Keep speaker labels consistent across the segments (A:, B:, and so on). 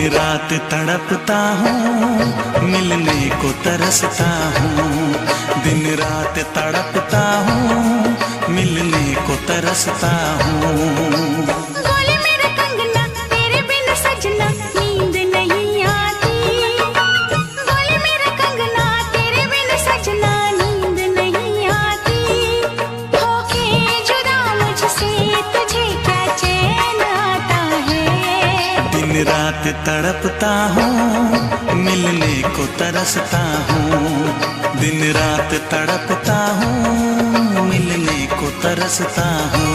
A: रात तड़पता हूँ, मिलने को तरसता हूँ। दिन रात तड़पता हूँ, मिलने को तरसता हूँ।
B: बोले मेरा कंगना तेरे बिन सजना नींद नहीं आती। बोले मेरा कंगना तेरे बिन सजना नींद नहीं आती। होके जुदा मुझसे तुझे क्या चैन आता है।
A: दिन रात तड़पता हूँ, मिलने को तरसता हूँ। दिन रात तड़पता हूँ, मिलने को तरसता हूँ।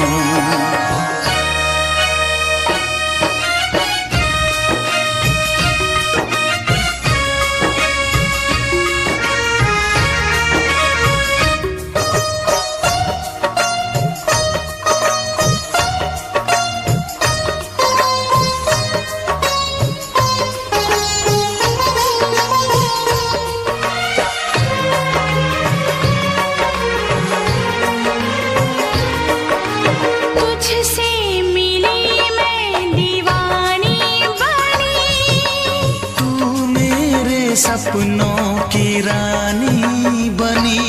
A: सपनों की रानी बनी,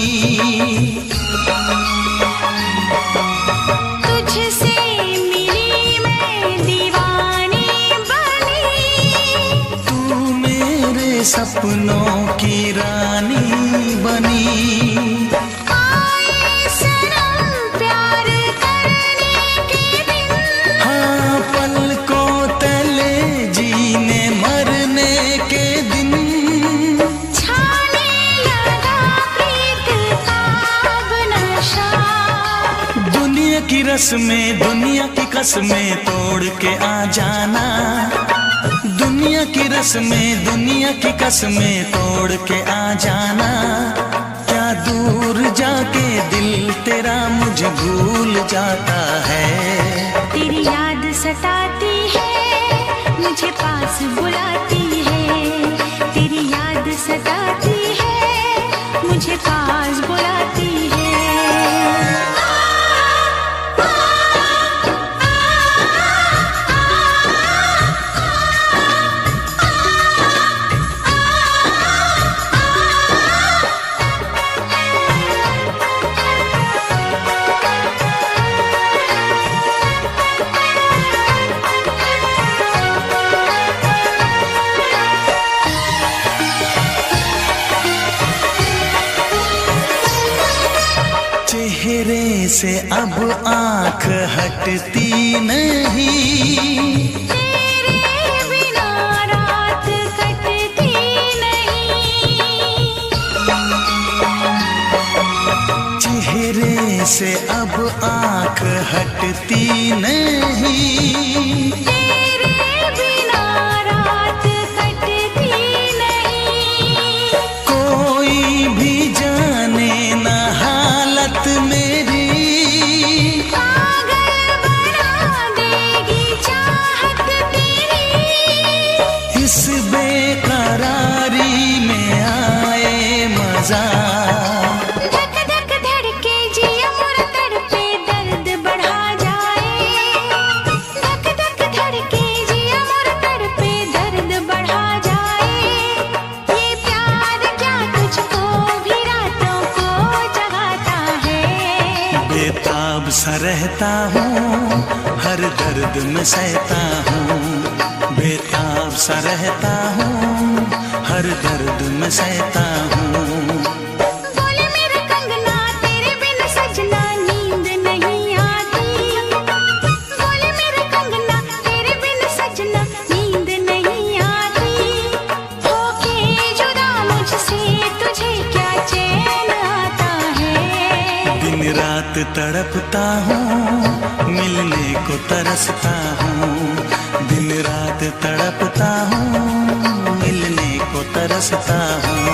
B: तुझसे मिली मैं दीवानी बनी।
A: तू मेरे सपनों की रानी बनी।
B: आए सनम प्यार करने के दिन,
A: हाँ पलकों तले जीने मरने के दिन। की रस्में दुनिया की कसमें तोड़ के आ जाना। दुनिया की रस्में दुनिया की कसमें तोड़ के आ जाना। क्या दूर जाके दिल तेरा मुझे भूल जाता है।
B: तेरी याद सताती है, मुझे पास बुलाती है। तेरी याद सताती है, मुझे पास बुलाती है।
A: चेहरे से अब आँख हटती नहीं।
B: तेरे बिना रात कटती नहीं।
A: चेहरे से अब आँख हटती नहीं।
B: तेरे बिना रात कटती नहीं।
A: कोई भी जाने ना हालत मेरी,
B: पागल बना देगी चाहत तेरी।
A: इस बेकरारी में आए मजा।
B: धक धक धड़के जिया मोर तड़पे दर्द बढ़ा जाए। धक धक धड़के जिया मोर तड़पे दर्द बढ़ा जाए। ये प्यार क्या तुझको भी रातों को जगाता है।
A: बेताब सा रहता हूँ, हर दर्द में सहता हूँ। बेताब सा रहता हूँ, हर दर्द में सहता हूँ।
B: बोले मेरा कंगना तेरे बिन सजना नींद नहीं आती। बोले मेरा कंगना तेरे बिन सजना नींद नहीं आती। होके जुदा मुझसे तुझे क्या चैन आता है।
A: दिन रात तड़पता हूँ, मिलने को तरसता हूँ। दिन रात तड़पता हूँ, मिलने को तरसता हूँ।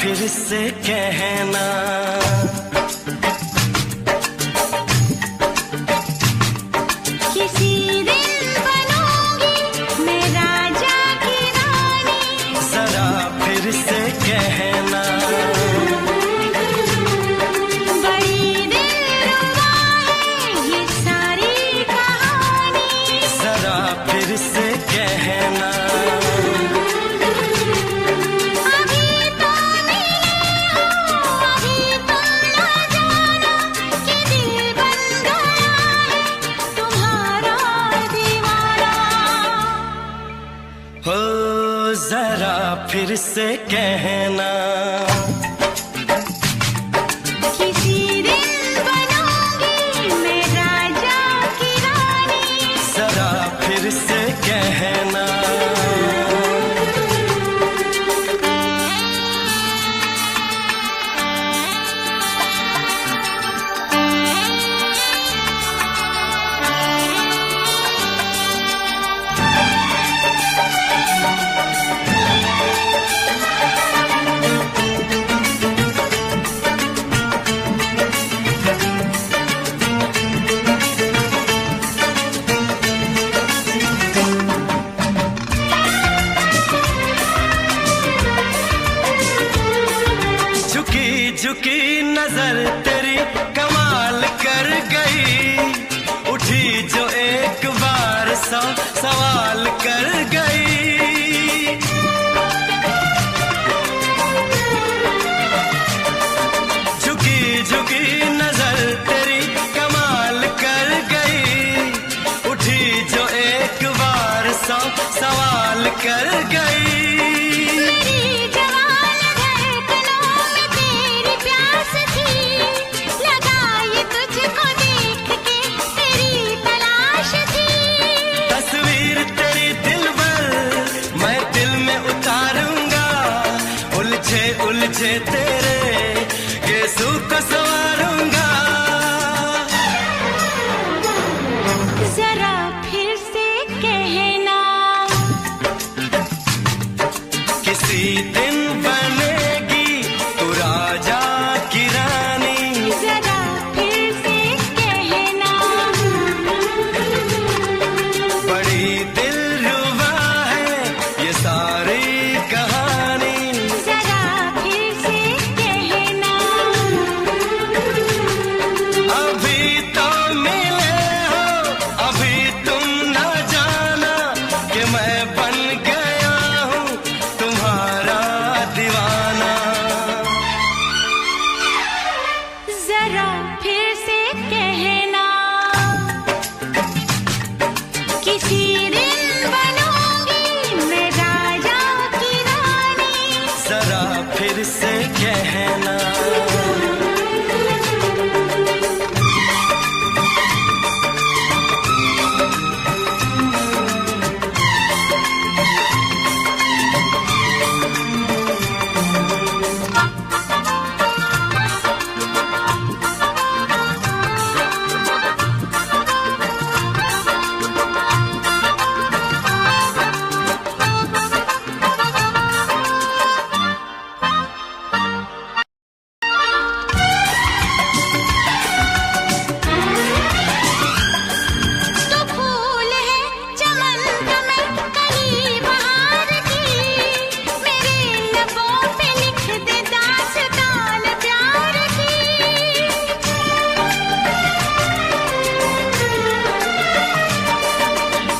A: फिर से कहना।
B: किसी दिन बनूंगी मैं राजा की रानी,
A: जरा फिर से कहना।
B: बड़ी दिलरुबा है ये सारी कहानी,
A: जरा फिर से कहना।
B: अभी तो मिले हो, अभी तो ना जाना कि दिल बन गया है तुम्हारा दीवाना।
A: हो जरा फिर से कहना।
B: किसी दिन बनूंगी मैं राजा की रानी,
A: जरा फिर से कहना। झुकी झुकी नजर तेरी कमाल कर गई, उठी जो एक बार सौ सवाल कर गई। झुकी झुकी नजर तेरी कमाल कर गई, उठी जो एक बार सौ सवाल कर गई।
B: मेरी जवान धड़कनों में तेरी प्यास थी, लगाई तुझको देख के तेरी तलाश थी।
A: तस्वीर तेरी दिल भर मैं दिल में उतारूंगा, उलझे उलझे तेरे गेसू को संवारूंगा।
B: जरा फिर से कहना,
A: किसी दिन बनेगी तू राजा की रानी,
B: जरा फिर से कहना।
A: बड़ी दिलरुबा है ये सारी कहानी।
B: जरा फिर से कहना,
A: अभी तो मिले हो, अभी तुम न जाना कि मैं बन गया हूँ तुम्हारा दीवाना।
B: जरा फिर से कहना, किसी दिन बनूंगी मैं राजा की रानी,
A: जरा फिर से कहना।
B: तो फूल है चमन का मैं कली बहार की, मेरे लबों पे लिख दे दास्तान प्यार की।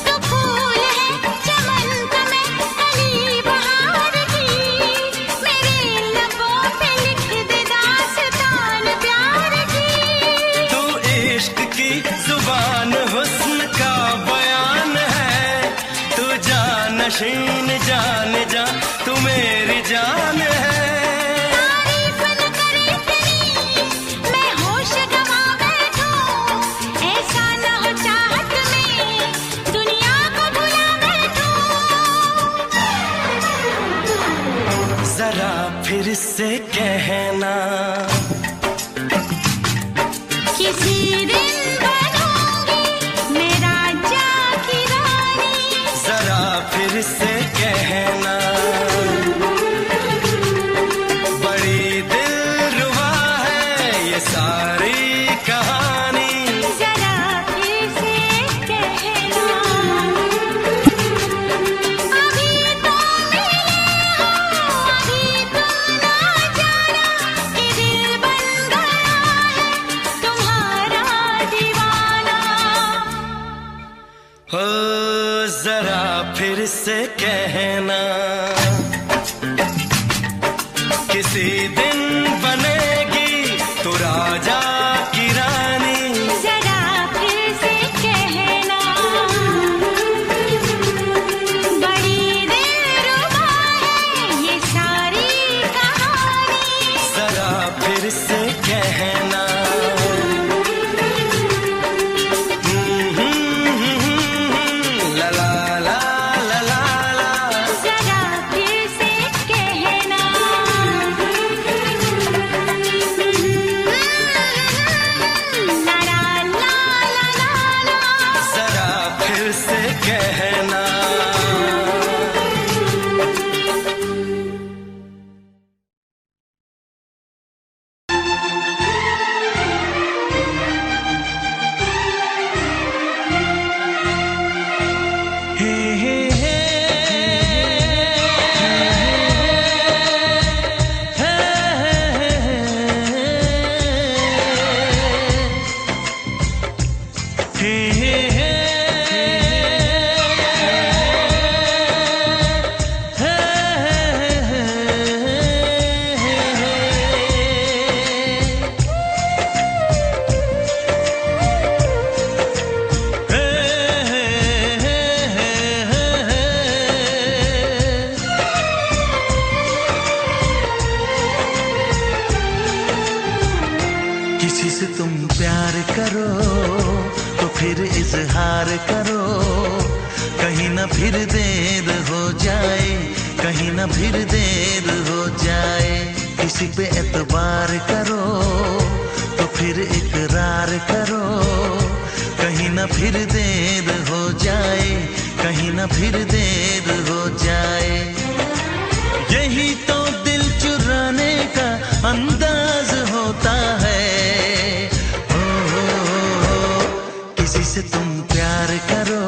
B: तो फूल है चमन का मैं कली बहार की, मेरे लबों पे लिख दे दास्तान प्यार की।
A: तू इश्क की जुबान हुस्न का बयान है, तू जानशीन जान जा तू मेरी जान है।
B: तारीफ न करे तेरी मैं होश गवा बैठूं, ऐसा न हो चाहत में दुनिया को भुला बैठूं।
A: जरा फिर से कहना,
B: किसी दिन बनूंगी मैं राजा की रानी,
A: जरा फिर से कहना। बड़ी कहना, किसी दिन बनेगी तू राजा की रानी।
B: जरा फिर से कहना, बड़ी दिलरुबा है ये सारी कहानी।
A: जरा फिर से कहना, ला ला ला ला ला ला।
B: जरा फिर से कहना, ला ला ला ला ला।
A: जरा फिर से कहना। हे हे हे किसी से तुम प्यार करो तो फिर इजहार करो, कहीं ना फिर देर हो जाए, कहीं ना फिर देर हो जाए। किसी पे एतबार करो तो फिर इकरार करो, कहीं ना फिर देर हो जाए, कहीं ना फिर देर हो जाए। यही तो दिल चुराने का अंदाज होता है। किसी से तुम प्यार करो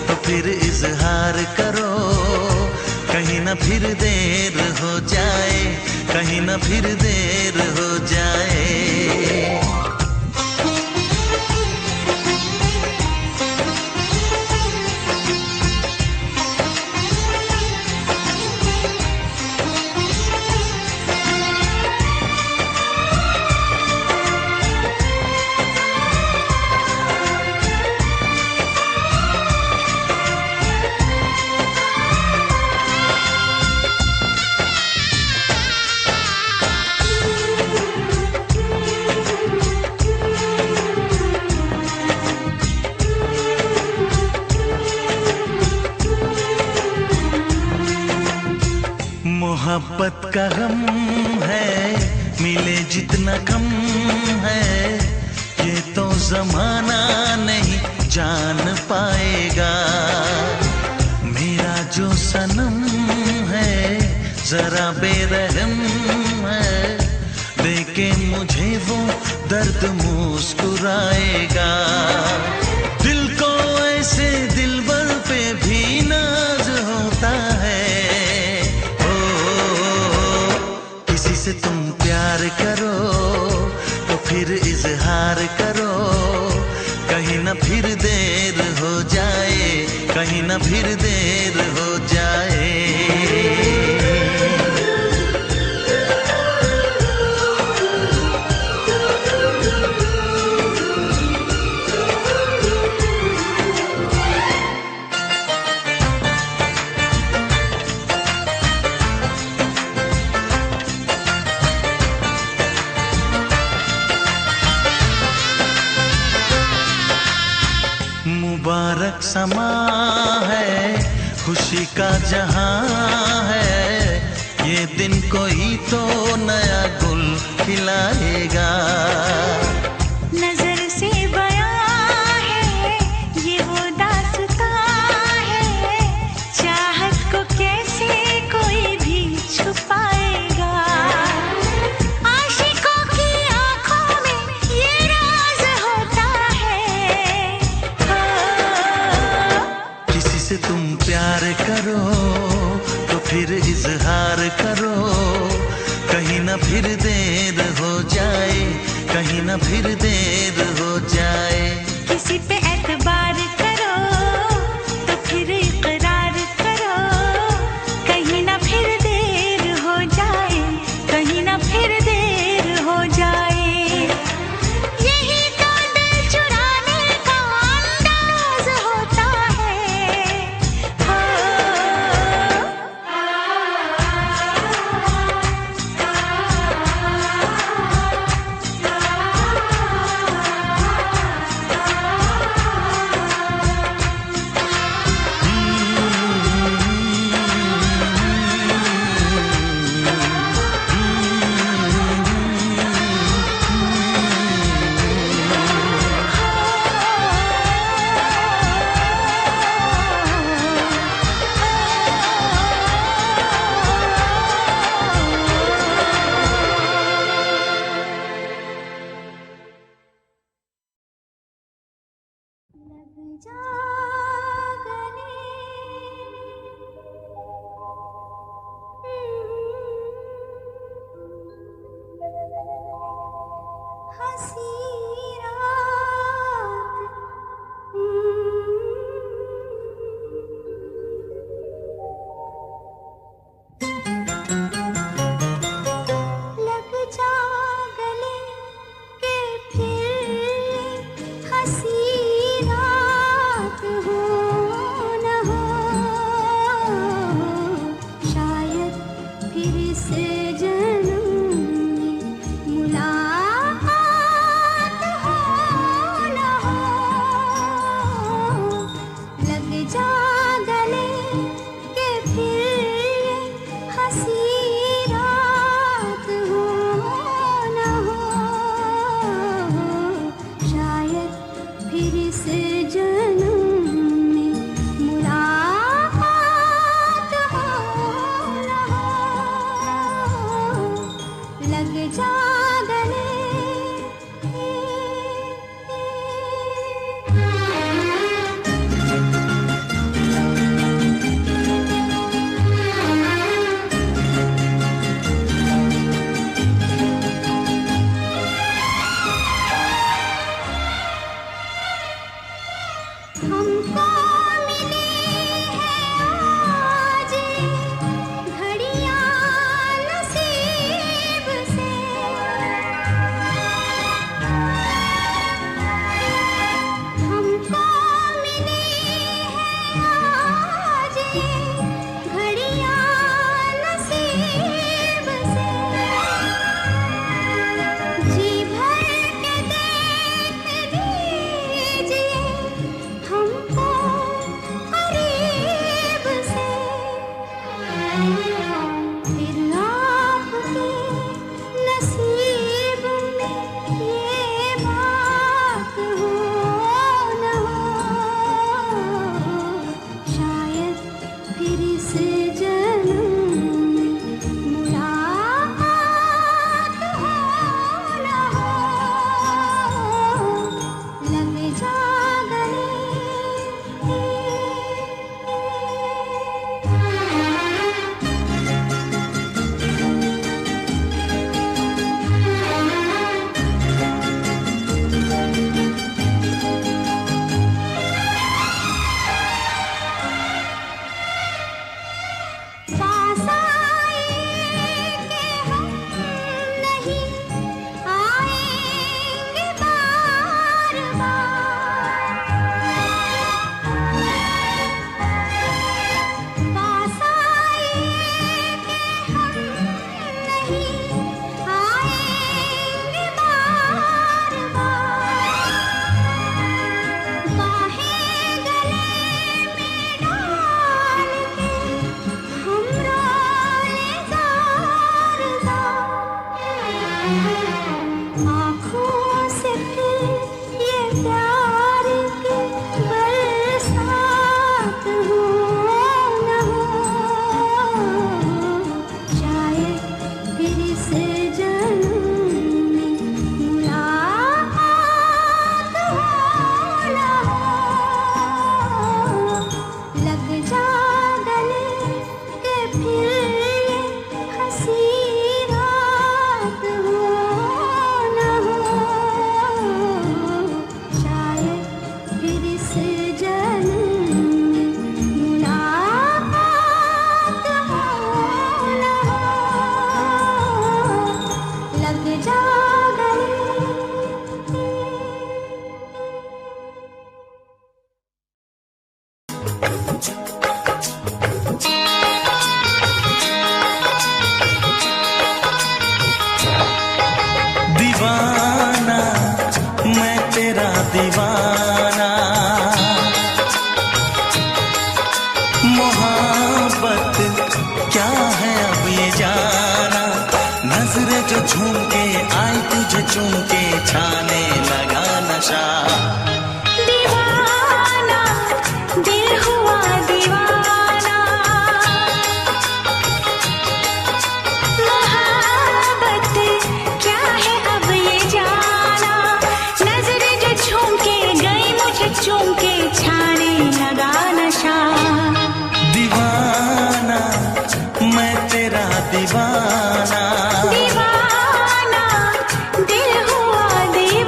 A: तो फिर इजहार करो, कहीं ना फिर देर हो जाए, कहीं ना फिर देर हो जाए। मोहब्बत का गम है, मिले जितना कम है, ये तो जमाना नहीं जान पाएगा। मेरा जो सनम है जरा बेरहम है, देखे मुझे वो दर्द मुस्कुराएगा। दिल को ऐसे दिलबर पे भी नाज होता है। किसी से तुम प्यार करो तो फिर इजहार करो, कहीं ना फिर देर हो जाए, कहीं ना फिर देर हो जाए। मुबारक समा है, खुशी का जहां है, ये दिन कोई तो नया गुल खिलाएगा।
B: नजर से बयां है ये वो दास्तां है, चाहत को कैसे कोई भी छुपाएगा। आशिकों की आंखों में ये राज होता है।
A: किसी से तुम प्यार करो तो फिर इजहार करो, कहीं ना फिर देर हो जाए, कहीं ना फिर देर हो जाए।
B: किसी पे एतबार करो तो फिर इकरार करो, दीवाना दिल हुआ दीवाना।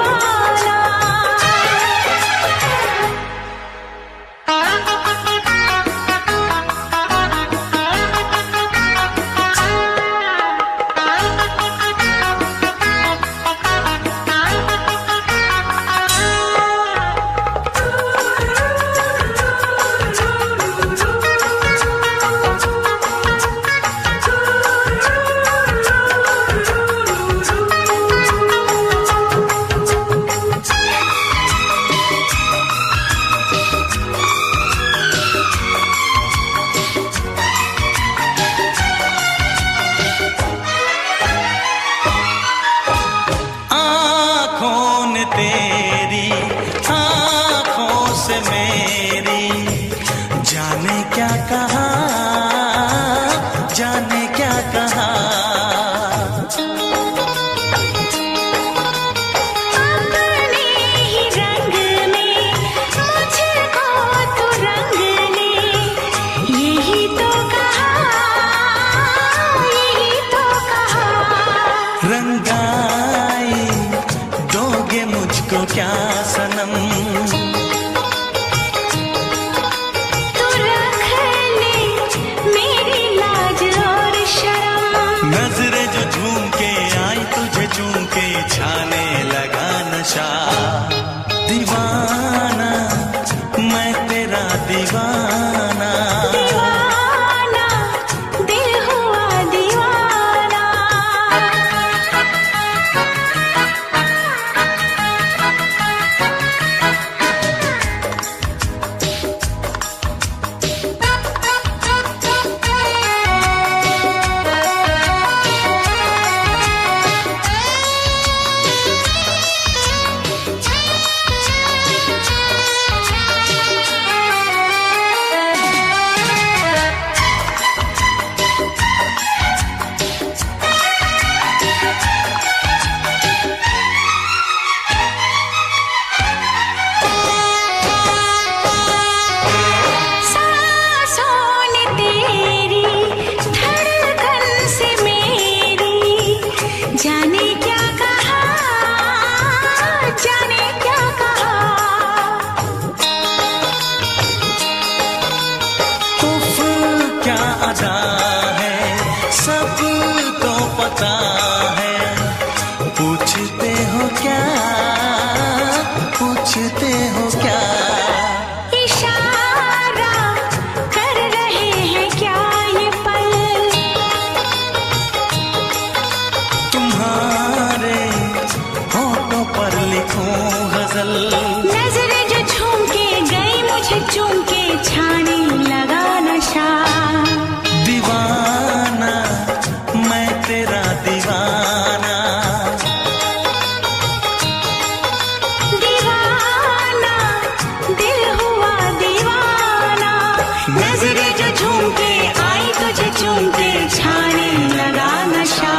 A: जाने क्या कहा।
B: अपने ही रंग में मुझको तो रंग ले, यही तो कहा, यही तो कहा।
A: रंगाई दोगे मुझको क्या सनम,
B: तू रख ले मेरी लाज और शर्म।
A: नजरें जो झूम के आई तुझे चूम के छाने लगा नशा। दीवाना मैं तेरा दीवाना,
B: दीवाना दिल हुआ दीवाना। सांसों ने तेरी धड़कन से मेरी जाने क्या कहा, जाने क्या कहा।
A: उफ क्या अदा है सबको पता है। पूछते हो क्या, पूछते हो क्या।
B: इशारा कर रहे हैं क्या ये पल,
A: तुम्हारे होठों पर लिखूं गजल।
B: नजरें जो झूम के गई मुझे चूम के छाने लगा नशा।
A: दीवाना मैं तेरा दीवाना,
B: दीवाना दिल हुआ दीवाना। नजरें जो झूम के आई तुझे चूम के छाने लगा नशा।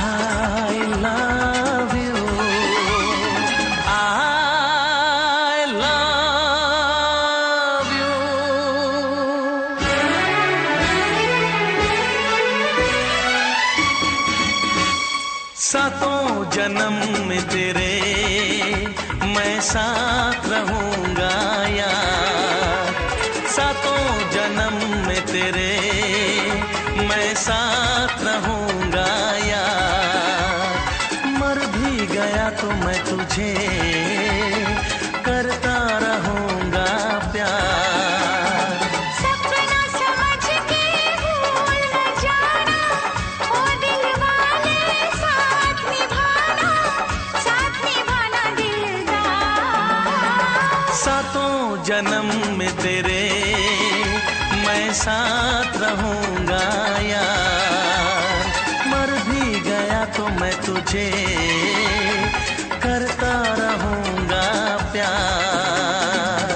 A: I love you, I love you। सातों जन्म में तेरे मैं साथ रहूंगा यार। सातों जन्म में तेरे मैं साथ रहूंगा यार। मर भी गया तो मैं तुझे करता रहूंगा प्यार।
B: सपना समझ के भूल न जाना, ओ दिल वाले साथ निभाना दिलदार।
A: सातों जन्म में तेरे मैं साथ रहूंगा यार। मर भी गया तो मैं तुझे करता रहूंगा प्यार।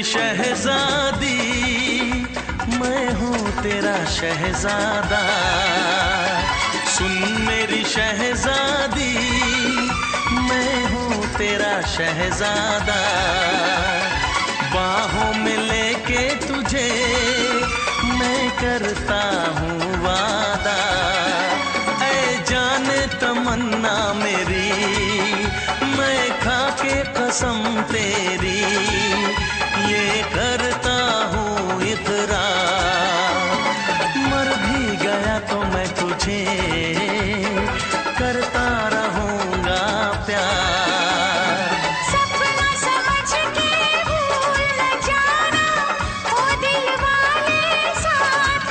A: शहजादी मैं हूँ तेरा शहजादा, सुन ज्यादा। बाहों में लेके तुझे मैं करता हूँ वादा। ऐ जाने तमन्ना मेरी, मैं खा के कसम तेरी ये करता हूँ इकरार। मर भी गया तो मैं तुझे करता रहूँगा प्यार।
B: सपना समझ के भूल न जाना, ओ दिल वाले साथ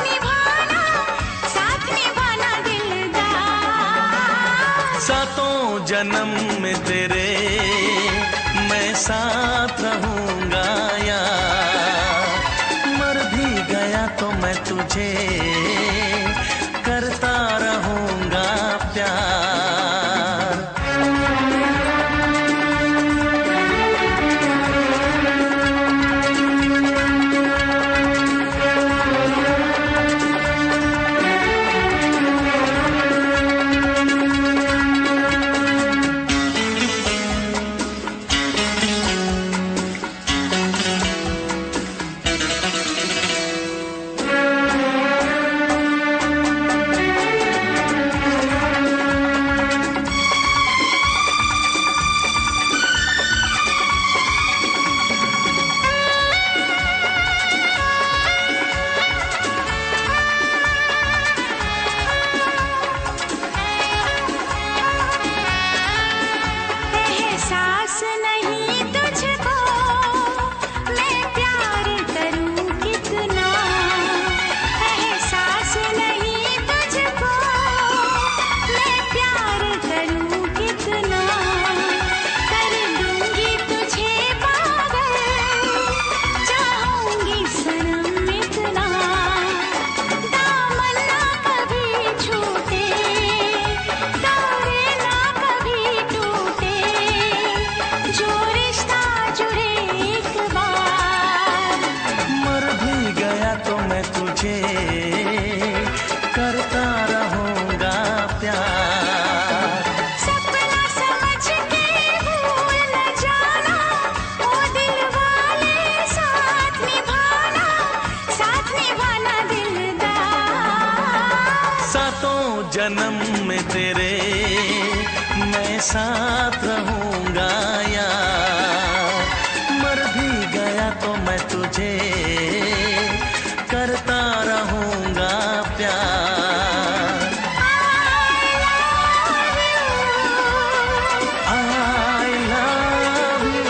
B: निभाना दिलदार।
A: सातों जन्म में तेरे मैं साथ रहूँगा यार। मर भी गया तो मैं तुझे करता रहूँगा प्यार।
B: एहसास नहीं तुझको मैं प्यार करूं कितना, एहसास नहीं तुझको मैं प्यार करूं कितना। कर दूंगी तुझे पागल, चाहूंगी सनम इतना। दामन ना कभी छूटे, तारे ना कभी टूटे, जो रिश्ता जुड़े एक बार।
A: मर भी गया तो मैं तुझे करता रहूँगा प्यार।
B: सपना समझ के भूल न जाना, ओ दिल वाले साथ निभाना दिलदार।
A: सातों जन्म में तेरे मैं साथ रहूँगा यार। मर भी गया तो मैं तुझे करता रहूँगा प्यार। I love you।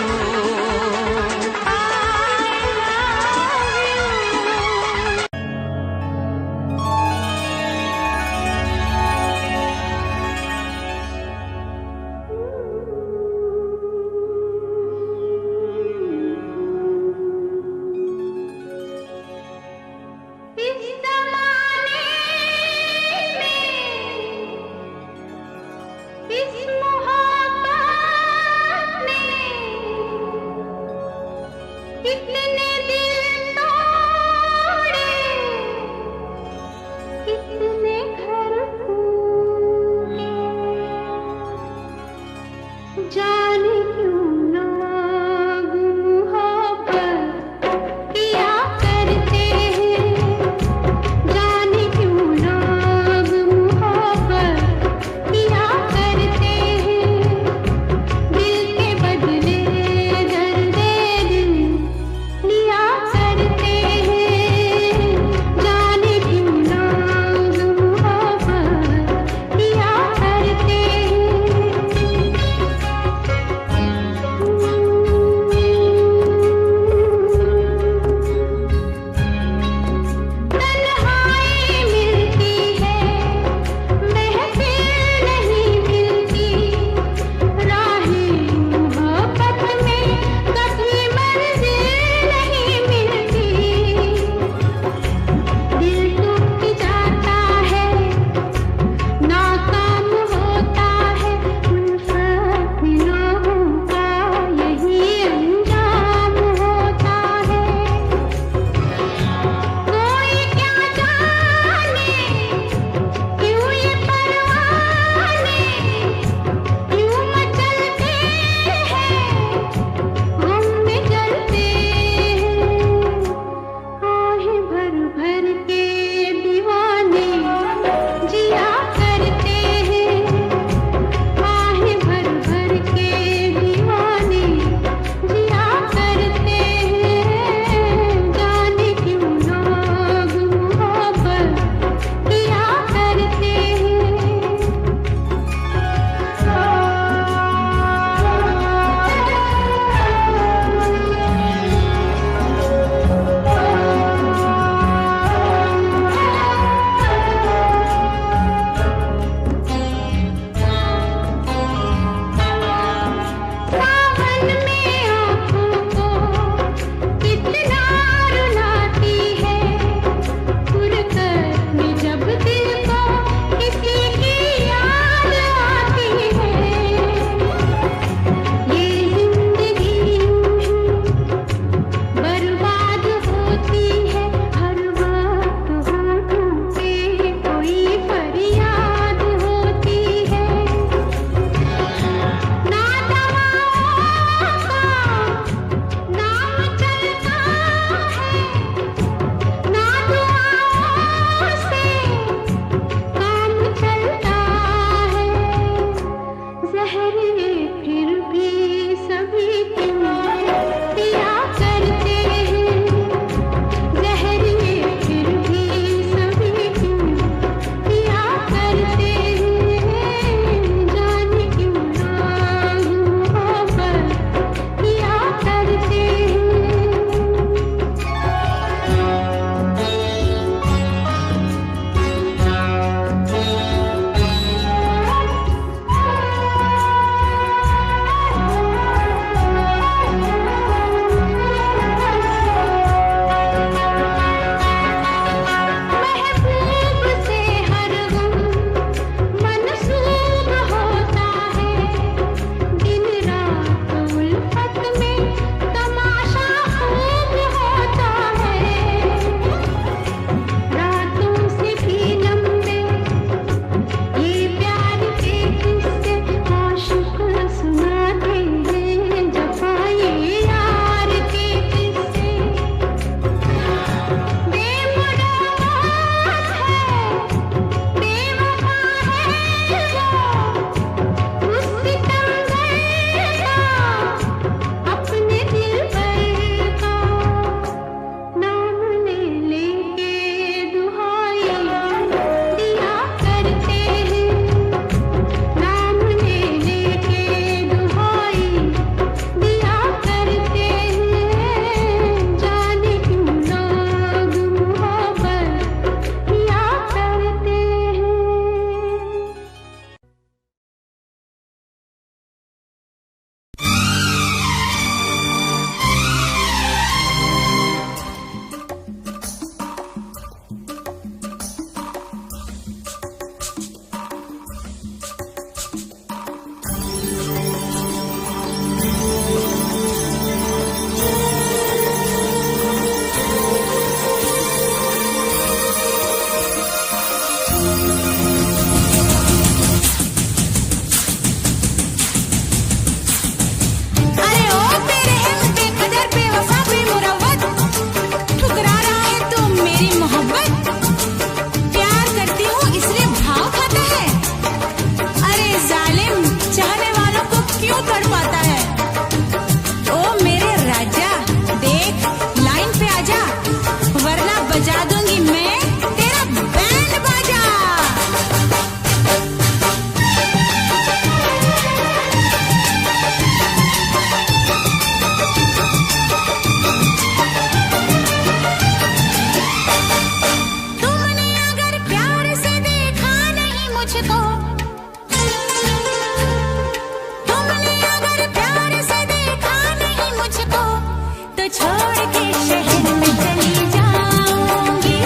B: छोड़ के शहर में चली जाऊंगी,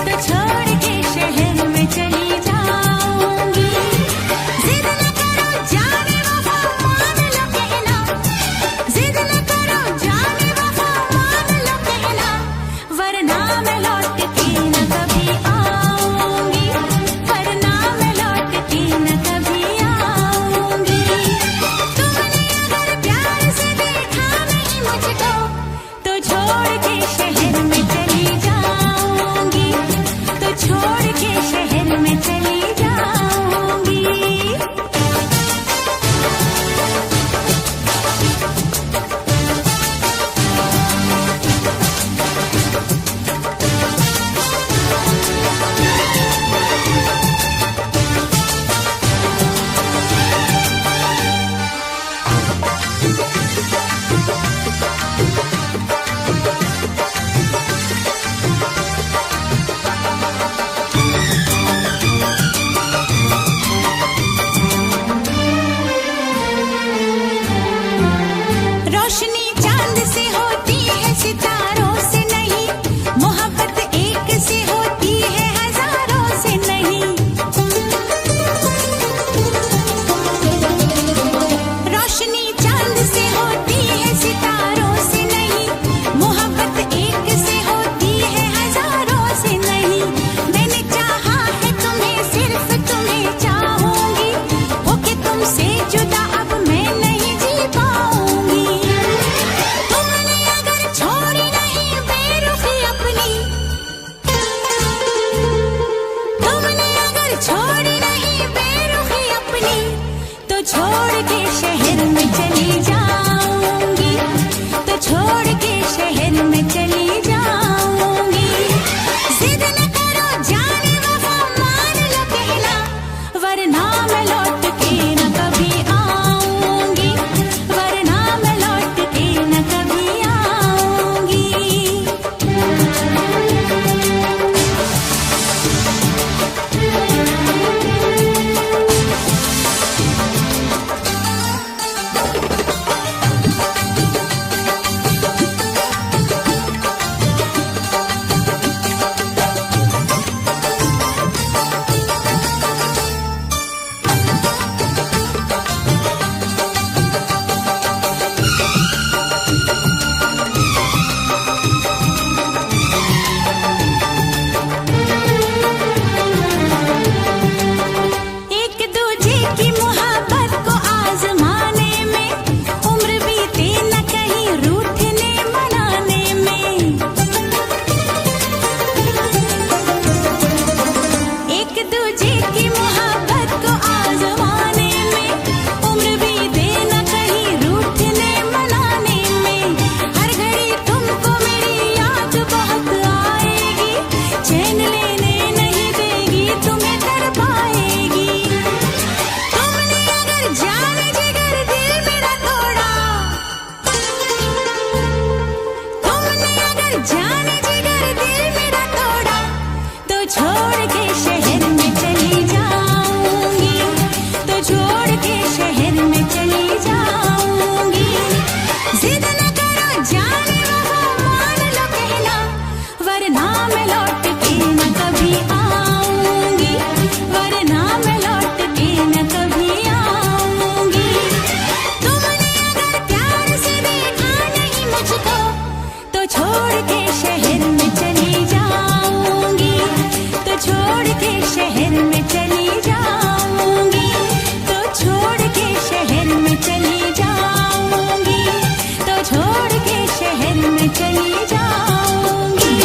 B: तो छोड़ के शहर में चली जाऊंगी। जिद न करो जाने वफा मान लो कहना, जिद न करो जाने वफा मान लो कहना, वरना मैं लौट के न कभी आऊंगी, वरना मैं लौट के न कभी आऊंगी। तुमने अगर प्यार से देखा नहीं मुझको, तो छोड़ के शहर में चली जाऊंगी, तो छोड़ के शहर में चली जाऊंगी। रोशनी चांद से होती है सितारों से नहीं, मोहब्बत एक से होती है हजारों से नहीं। रोशनी चांद से होती है सितारों से नहीं, मोहब्बत एक से होती है हजारों से नहीं। मैंने चाहा है तुम्हें, सिर्फ तुम्हें चाहूंगी, होके तुमसे जुदा अब मैं नहीं जी पाऊंगी। तुमने अगर छोड़ी नहीं बेरुखी अपनी, तुमने अगर छोड़ी नहीं बेरुखी अपनी, तो छोड़ के शहर में चली जाऊंगी, तो छोड़ के शहर में चली जाऊंगी। जिद न करो जाने वफा मान लो कहना, वरना मैं लौट के न कभी आऊंगी, वरना मैं लौट के न कभी आऊंगी। एक दूजे की मोहब्बत को आजमाने में, उम्र बीते न कहीं रूठने मनाने में। एक दूजे की मोहब्बत को आजमाने में, उम्र बीते न कहीं रूठने मनाने में। हर घड़ी तुमको मेरी याद बहुत आएगी, चैन लेने नहीं देगी, तुम्हें तड़पाएगी। तुमने अगर जाने जिगर दिल मेरा तोड़ा, तुमने अगर जाने जिगर दिल मेरा तोड़ा, तो छोड़ के शहर में चली जाऊंगी, तो छोड़ के शहर में चली जाऊंगी। जिद न करो जाने वफा मान लो कहना, वरना मैं लौट के न कभी आऊंगी, वरना मैं लौट के न कभी आऊंगी। तुमने अगर प्यार से देखा नहीं मुझको, तो छोड़ के शहर में चली जाऊंगी, तो छोड़ के शहर में चली जाऊंगी, तो छोड़ के शहर में चली जाऊंगी, तो छोड़ के शहर में चली जाऊंगी।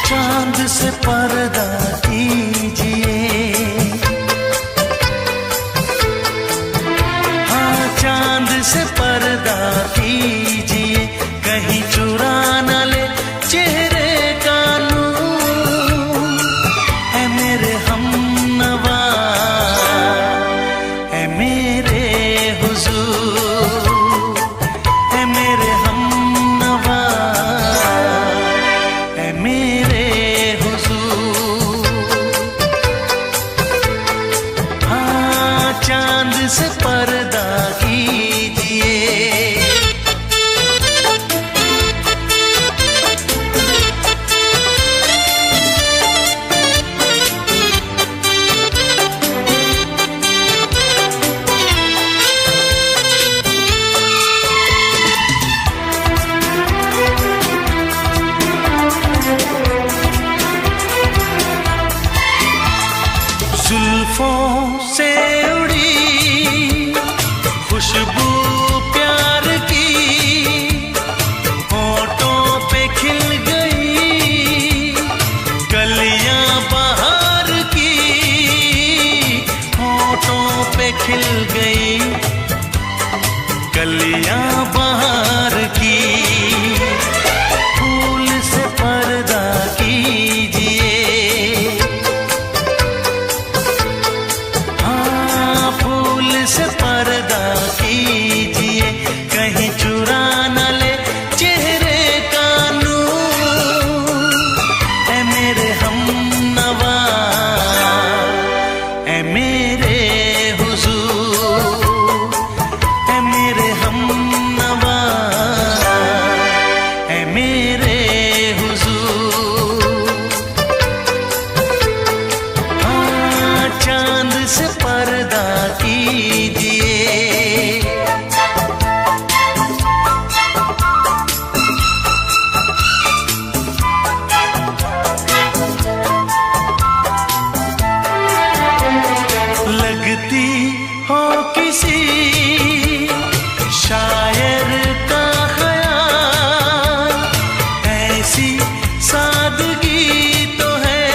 A: चांद से पर्दा कीजिए, हाँ चांद से पर्दा कीजिए, कहीं चुरा न ले चेहरा हुजूर, ऐ मेरे हमनवा, ऐ मेरे हुजूर। हाँ, चांद से पर्दा कीजिए, जुल्फों से उड़ी खुशबू प्यार की, होठों पे खिल गई कलियां बहार की, होठों पे खिल गई कलियां बहार की। फूल से पर्दा कीजिए, से पर्दा कीजिए, कहीं चुरा न ले चेहरे का नूर, ऐ मेरे हमनवा, ऐ मेरे हुजूर, ऐ मेरे हमनवा, ऐ मेरे हुजूर। हाँ, चांद से पर्दा कीजिए, लगती हो किसी शायर का ख्याल, ऐसी सादगी तो है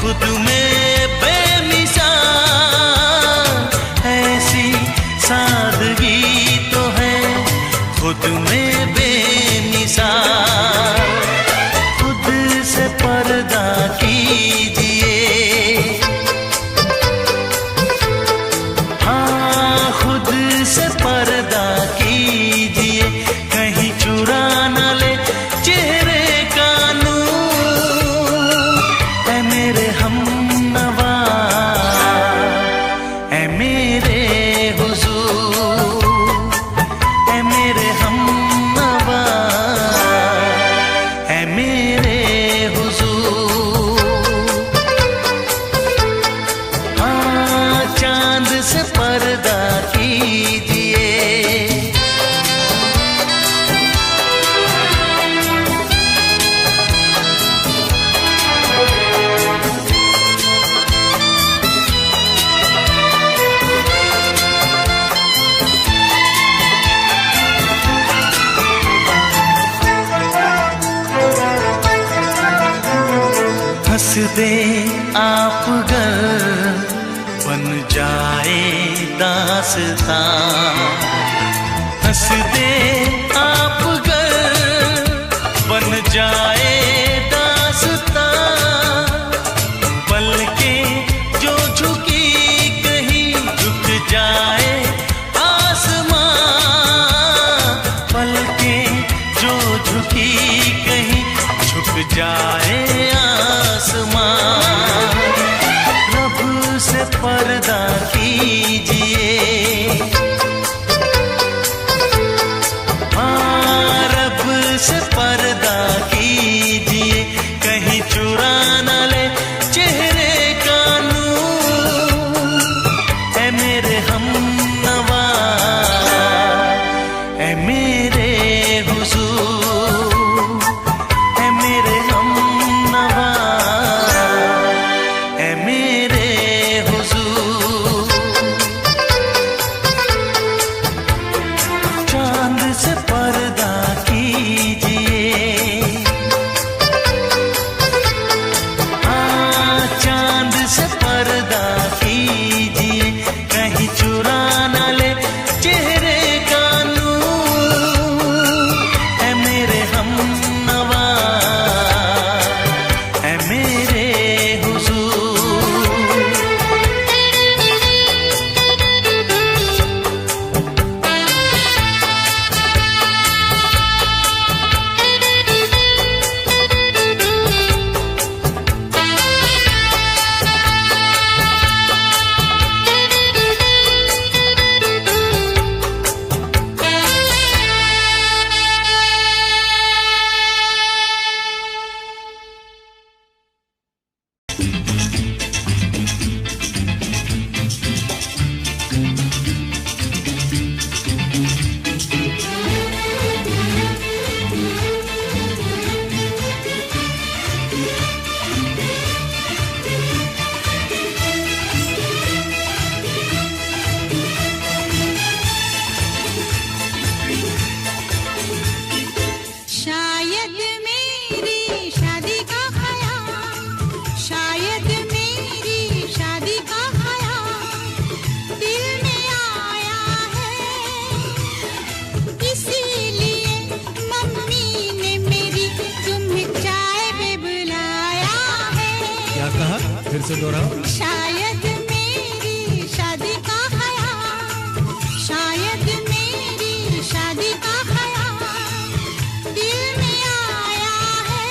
A: खुद में बेमिसाल, ऐसी सादगी तो है खुद में बेमिसाल। खुद से पर्दा कीजिए, हाँ, खुद से पर्दा कीजिए, कहीं चुरा न ले चेहरे का नूर, ऐ मेरे हमनवा, ऐ मेरे हुजूर, ऐ मेरे हमनवा, ऐ मेरे हुजूर। हाँ, चांद से पर्दा कीजिए, हंस दे आप गर बन जाए दास्तां, हंस दे आप गर बन जाए दास्तां, पलकें जो झुकी कहीं झुक जाए आसमां, पलकें जो झुकी कहीं झुक जाए आसमां। रब से पर्दा कीजिए, हाँ, रब से पर्दा कीजिए, कहीं चुरा न ले चेहरे का नूर, ऐ मेरे हमनवा, ऐ मेरे हुजूर, ऐ मेरे हमनवा, ऐ मेरे हुजूर। चांद से पर्दा कीजिए, हाँ, चांद से पर्दा कीजिए, कहीं चुरा
C: से दोहराओ।
B: शायद मेरी शादी का ख्याल, शायद मेरी शादी का ख्याल दिल में आया है,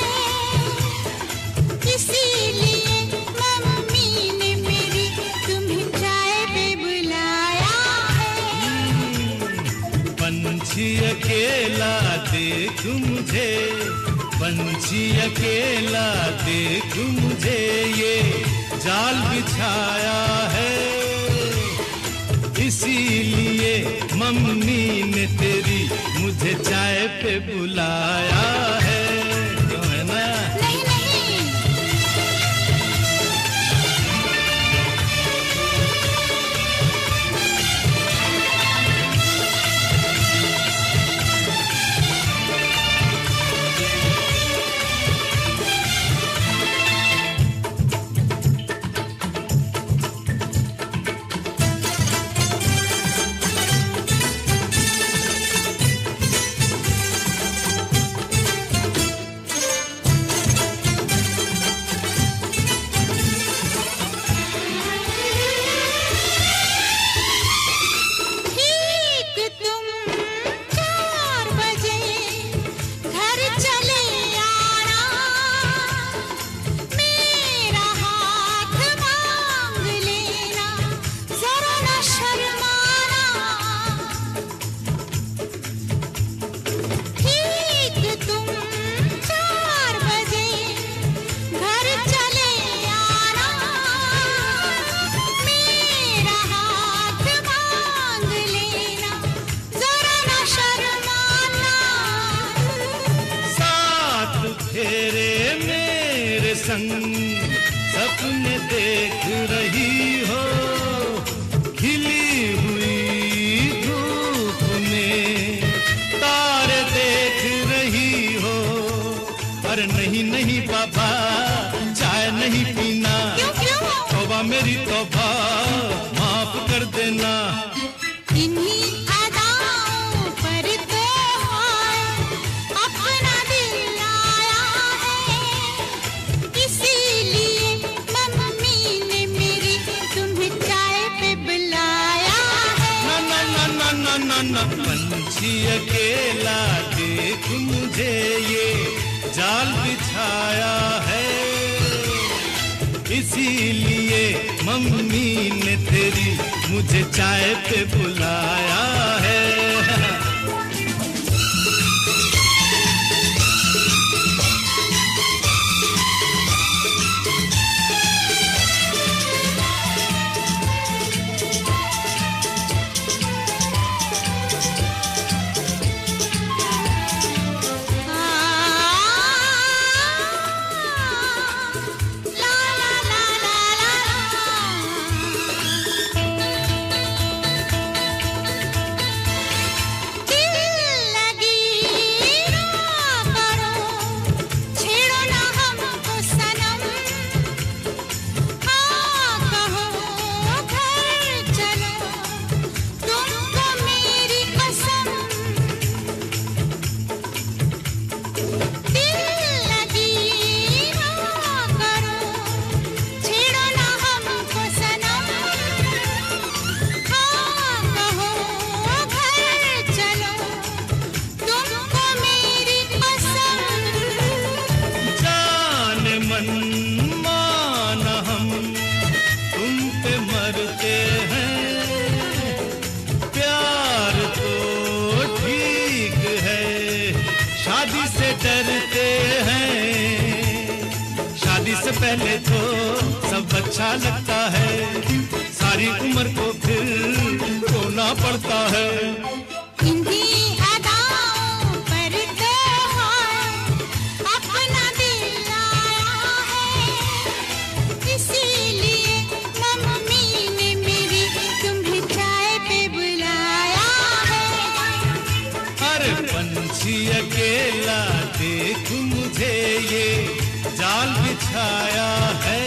B: इसीलिए मम्मी ने मेरी तुम्हें चाय पे बुलाया है।
A: पंछी अकेला देख मुझे, पंछी अकेला देख मुझे, ये जाल बिछाया है, इसीलिए मम्मी ने तेरी मुझे चाय पे बुलाया है। क्यों है ना?
B: नहीं नहीं,
A: सपने देख रही हो, खिली हुई धूप में तारे देख रही हो। अरे नहीं नहीं बाबा, चाय नहीं पीना। तौबा मेरी तौबा, माफ कर देना।
B: इन्हीं अदाओं पर तो अपना दिल आया है, इसीलिए मम्मी ने मेरी तुम्हें चाय पे बुलाया है।
A: ना ना ना ना ना ना ना, पंछी अकेला देख मुझे, ये जाल बिछाया है, इसीलिए मम्मी ने तेरी मुझे चाय पे बुलाया है। डरते हैं, शादी से पहले तो सब अच्छा लगता है, सारी उम्र को फिर रोना पड़ता है।
B: इन्हीं अदाओं पर तो अपना दिल आया है, इसीलिए मम्मी ने मेरी तुम्हें चाय पे बुलाया है।
A: अरे पंछी अकेला देख मुझे, ये जाल बिछाया है,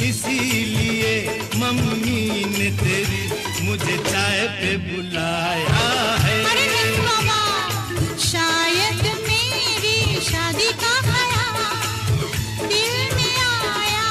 A: इसीलिए मम्मी ने तेरी मुझे चाय पे बुलाया है।
B: अरे नहीं बाबा, शायद मेरी शादी का ख्याल दिल में आया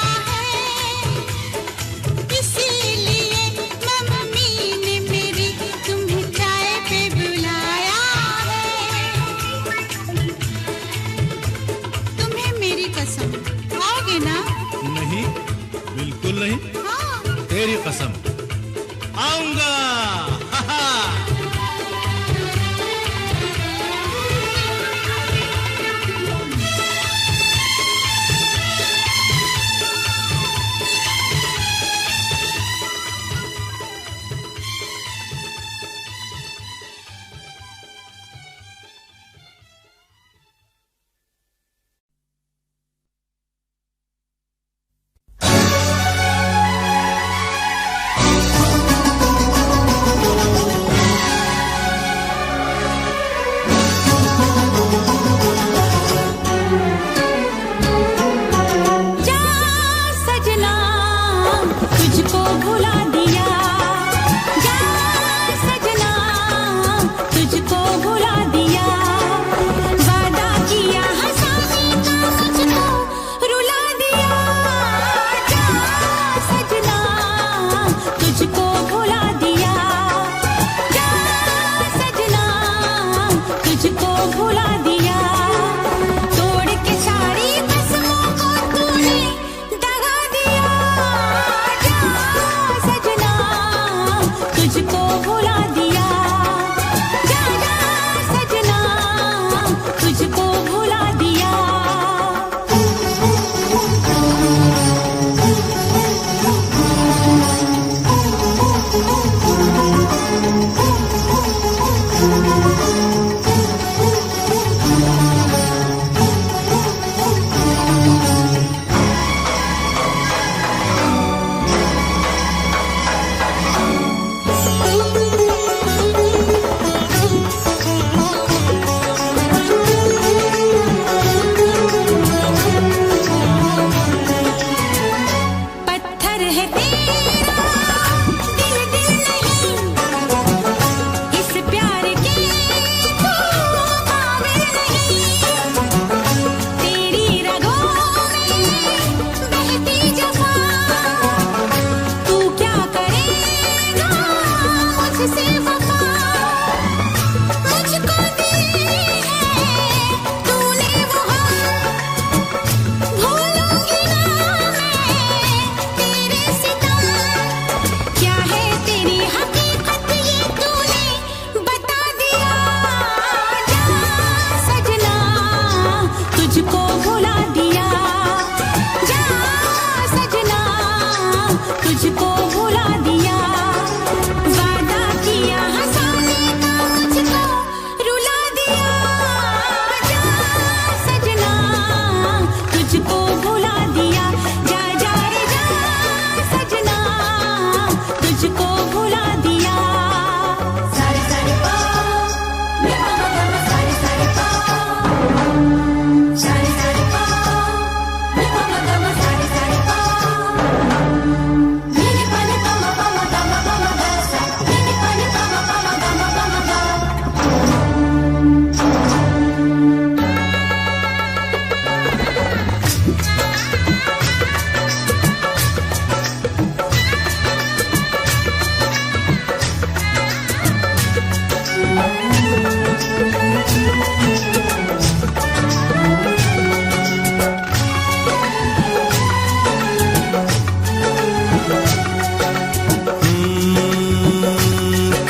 B: तुझको भुला दिया। जा जा सजना तुझको भुला दिया। पत्थर है तेरा दिल दिल नहीं, इस प्यार के तू काबिल नहीं। तेरी रगों में बहती जफा, तू क्या करेगा मुझसे वफा। मुझको दी है तूने वो हम, भूलूंगी ना मैं तेरे सितम। क्या है तेरी हकीकत ये तूने बता दिया। जा सजना तुझको भुला दिया। जा सजना तुझको भुला दिया। वादा किया हंसाने का मुझको रुला दिया। जा सजना तुझको भुला दिया। जा जा रे जा सजना तुझको भुला दिया। सारे सारे पा मे प म ग म सारे सारे पा, सारे सारे पा मे प म ग म सारे सारे पा। नी नी प नि प म प म ग म प म ग सा, नी नी प नि प म प म ग म प म ग।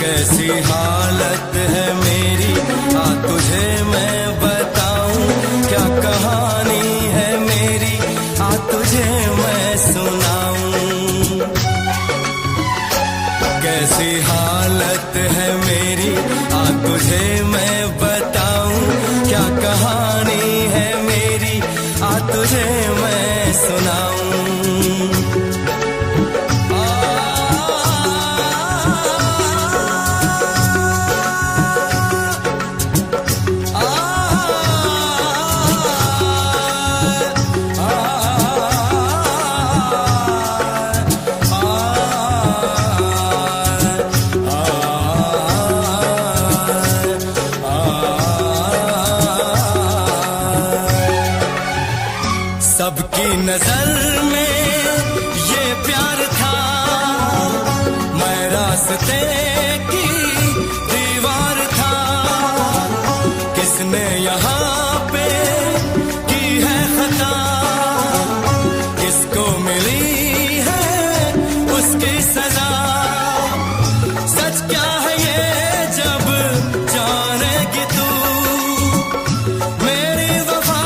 A: कैसी हालत है मेरी आ तुझे मैं बताऊं, क्या कहानी है मेरी आ तुझे मैं सुनाऊं। कैसी हालत है मेरी आ तुझे मैं बताऊं, क्या कहानी है मेरी आ तुझे मैं सुनाऊं। सबकी नजर में ये प्यार था, मैं रास्ते की दीवार था। किसने यहाँ पे की है खता, किसको मिली है उसकी सजा। सच क्या है ये जब जानेगी तू, मेरी वफा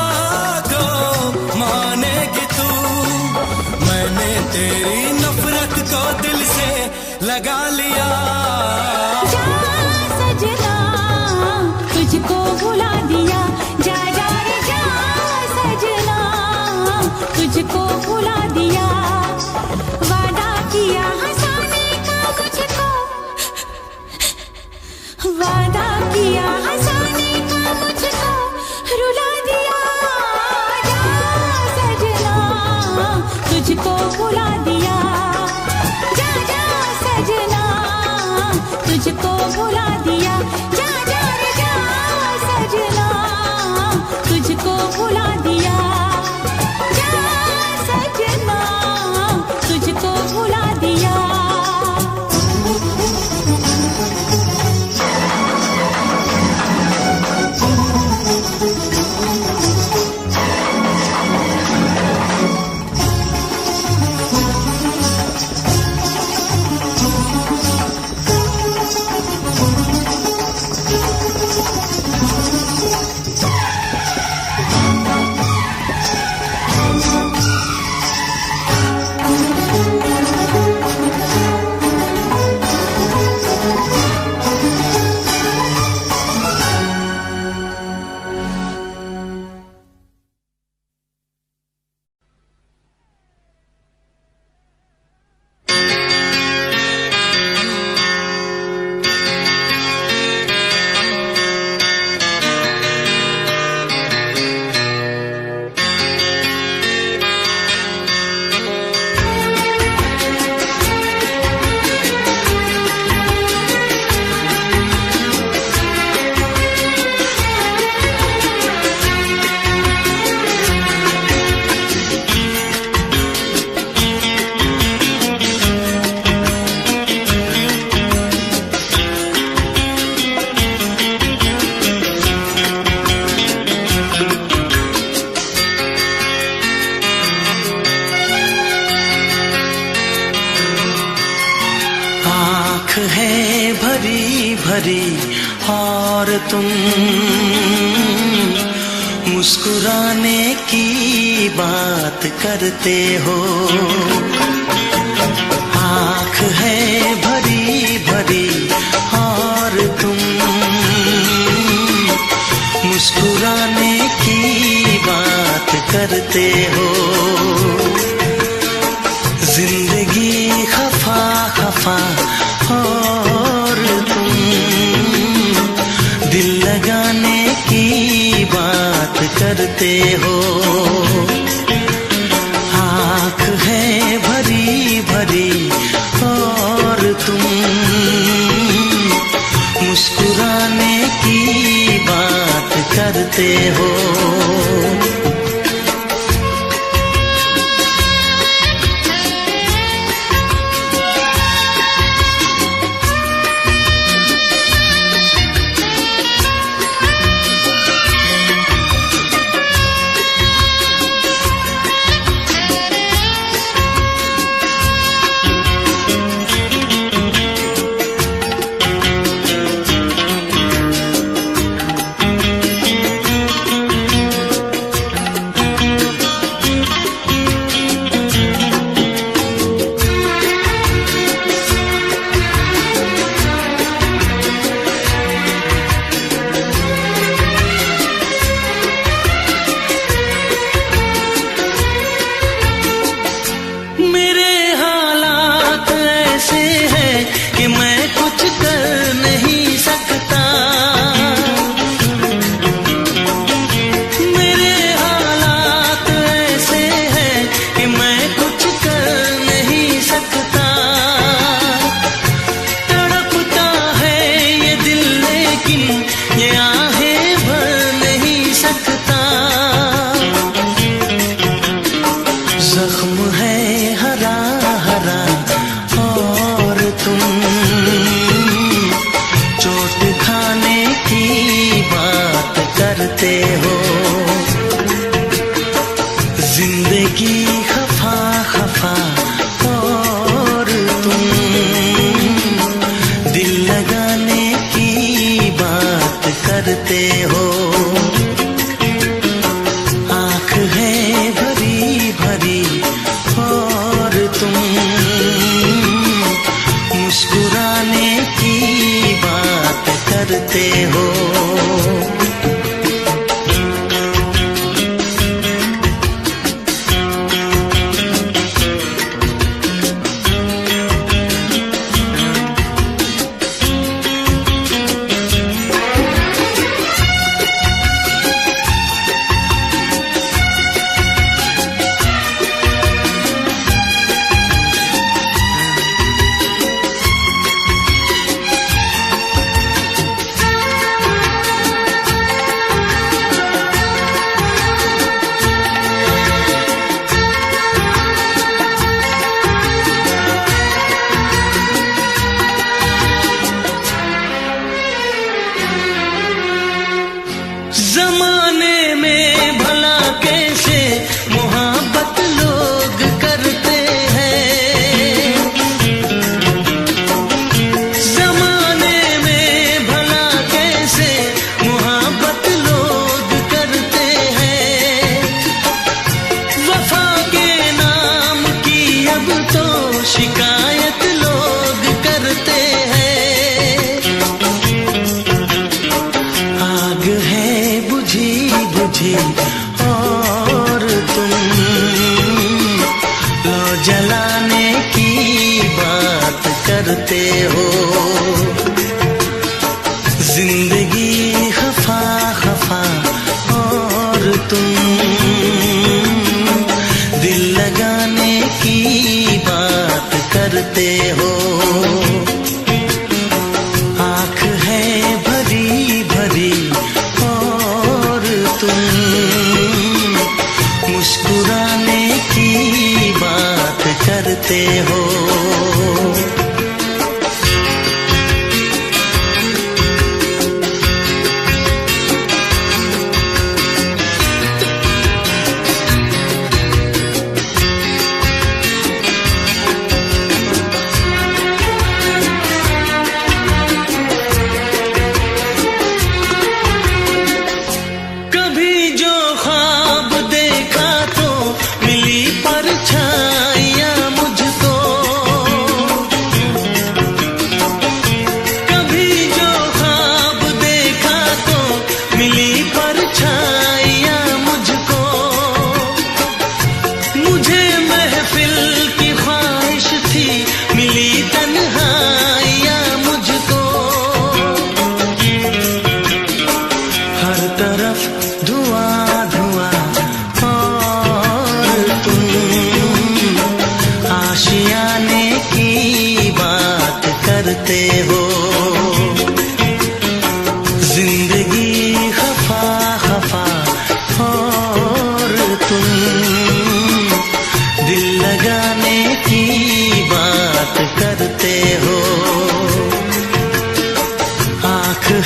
A: को मानेगी तू। मैंने तेरी नफरत को दिल से लगा लिया।
B: जा सजना तुझको भुला दिया। जा जा रे जा सजना तुझको भुला दिया। वादा किया हंसाने का मुझको, वादा किया हंसाने का मुझको रुला दिया। जा सजना तुझको भुला दिया। जा जा सजना तुझको भुला दिया। जा जा रे जा सजना तुझको भुला दिया। जा सजना तुझको भुला दिया।
A: भरी भरी और तुम मुस्कुराने की बात करते हो। आँख है भरी भरी और तुम मुस्कुराने की बात करते हो। जिंदगी खफा खफा और तुम दिल लगाने की बात करते हो। आँख है भरी भरी और तुम मुस्कुराने की बात करते हो। कि मैं कुछ कर नहीं सकता। मेरे हालात ऐसे हैं कि मैं कुछ कर नहीं सकता। तड़पता है ये दिल लेकिन ये आहें भर नहीं सकता। जख्म है हरा हरा और तुम चोट खाने की बात करते हो। जिंदगी खफा खफा और तुम दिल लगाने की बात करते हो। आँख है भरी भरी और तुम मुस्कुराने की बात करते हो। जमाने में भला कैसे मोहब्बत लोग करते हैं। जमाने में भला कैसे मोहब्बत लोग करते हैं। वफा के नाम की अब तो शिकायत लोग करते हैं। आग है बुझी बुझी और तुम लो जलाने की बात करते हो। जिंदगी खफा खफा और तुम दिल लगाने की बात करते हो। आँख है भरी भरी और तुम मुस्कुराने की बात करते हो।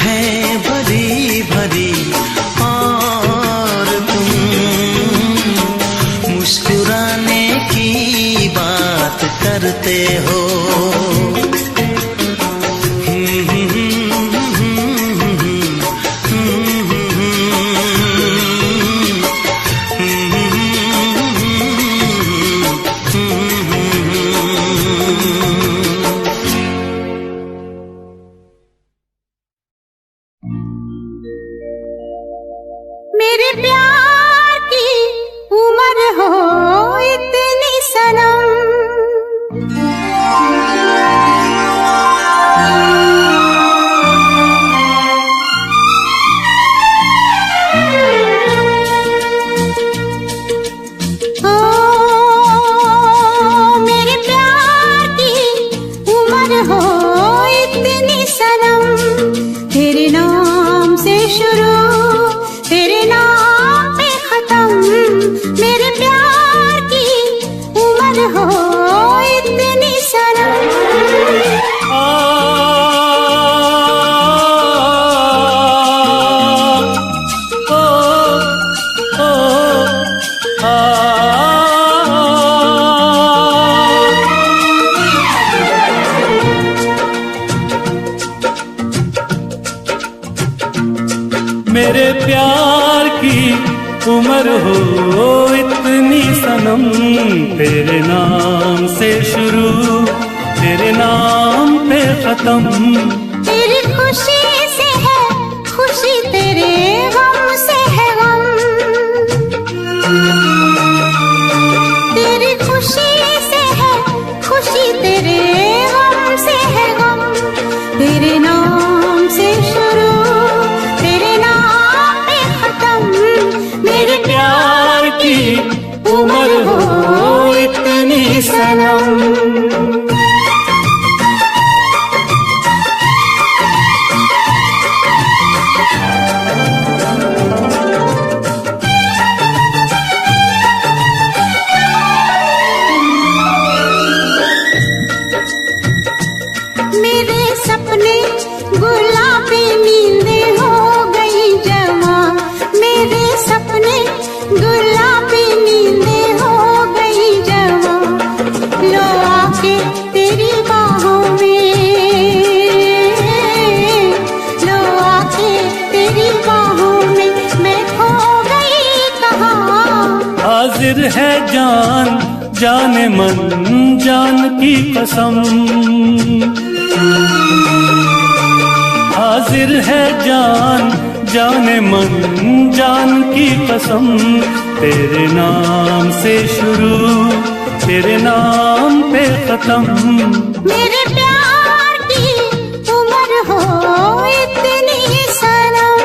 A: है भरी भरी और तुम मुस्कुराने की बात करते हो।
B: मेरे प्यार की उम्र हो इतनी सनम, ओ मेरे प्यार की उम्र हो इतनी सनम, तेरे नाम से शुरू तेरे नाम पे खत्म, मेरे प्यार की उम्र हो इतनी सनम।
C: मेरे प्यार की उम्र हो इतनी सनम, तेरे नाम से शुरू तेरे नाम पे खत्म,
B: तेरी खुशी से है खुशी, तेरे गम से है गम, तेरी खुशी से है खुशी, तेरे गम से है गम, तेरे नाम से शुरू तेरे नाम पे खत्म, मेरे
C: प्यार की उम्र हो इतनी
B: सनम। मेरे सपने गुलाबी नींदें हो गई जमा, मेरे सपने गुलाबी नींदें हो गई जमा, लो आके तेरी बाहों में, लो आके तेरी बाहों में, मैं खो गई कहाँ।
C: हाजिर है जान जाने मन जान की कसम, हाजिर है जान जाने मन जान की कसम, तेरे नाम से शुरू तेरे नाम पे खत्म,
B: मेरे प्यार की उम्र हो इतनी सनम।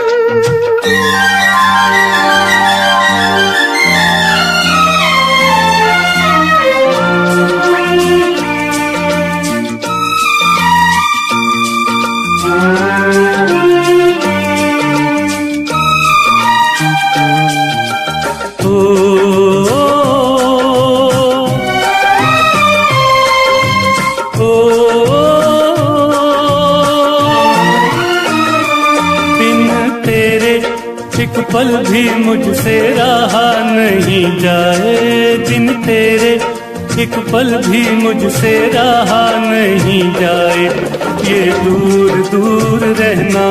C: एक पल भी मुझसे रहा नहीं जाए, दिन तेरे एक पल भी मुझसे रहा नहीं जाए, ये दूर दूर रहना,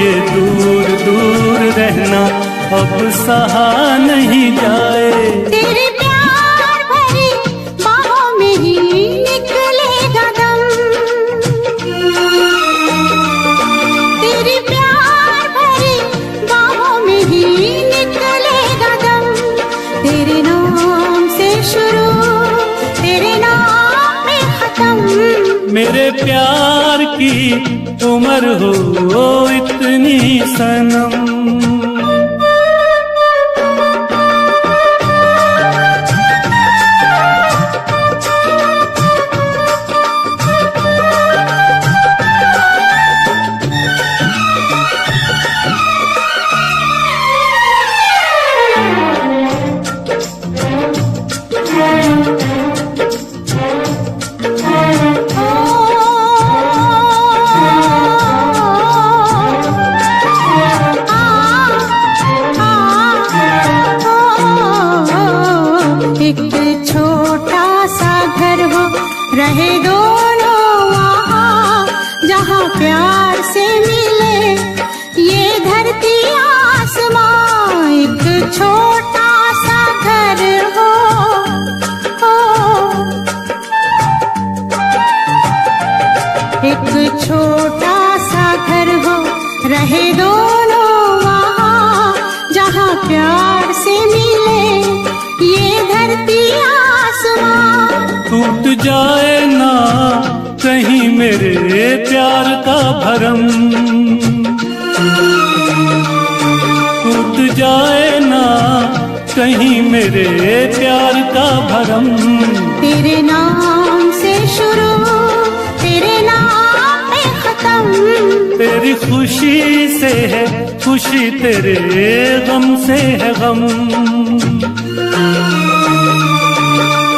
C: ये दूर दूर रहना अब सहा नहीं जाए,
B: तेरे प्यार भरी बाहों में ही निकलेगा दम, तेरे प्यार भरी बाहों में ही निकलेगा दम, तेरे नाम से शुरू तेरे नाम में खत्म,
C: मेरे प्यार की उम्र हो इतनी सनम।
B: रहे दोनों वहाँ जहाँ प्यार से मिले। ये धरती आसमां एक छोटा सा घर हो, एक छोटा सा घर हो, रहे दोनों वहाँ जहाँ प्यार से मिले। ये धरती आसमां
C: टूट जाए ना कहीं मेरे प्यार का भरम, टूट जाए ना कहीं मेरे प्यार का भरम।
B: तेरे नाम से शुरू, तेरे नाम पे खत्म।
C: तेरी खुशी से है खुशी, तेरे गम से है गम।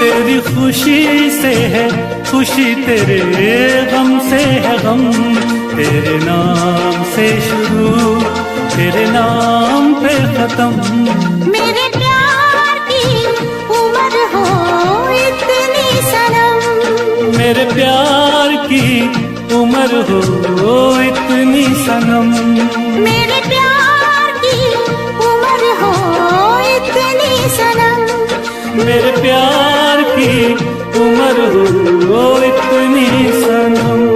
C: तेरी खुशी से है खुशी, तेरे गम से है गम। तेरे नाम से शुरू, तेरे नाम पे खत्म।
B: मेरे प्यार की उम्र हो इतनी सनम,
C: मेरे प्यार की उम्र हो इतनी सनम।
B: मेरे प्यार की उम्र हो इतनी सनम।
C: मेरे प्यार की उम्र हो इतनी सनम।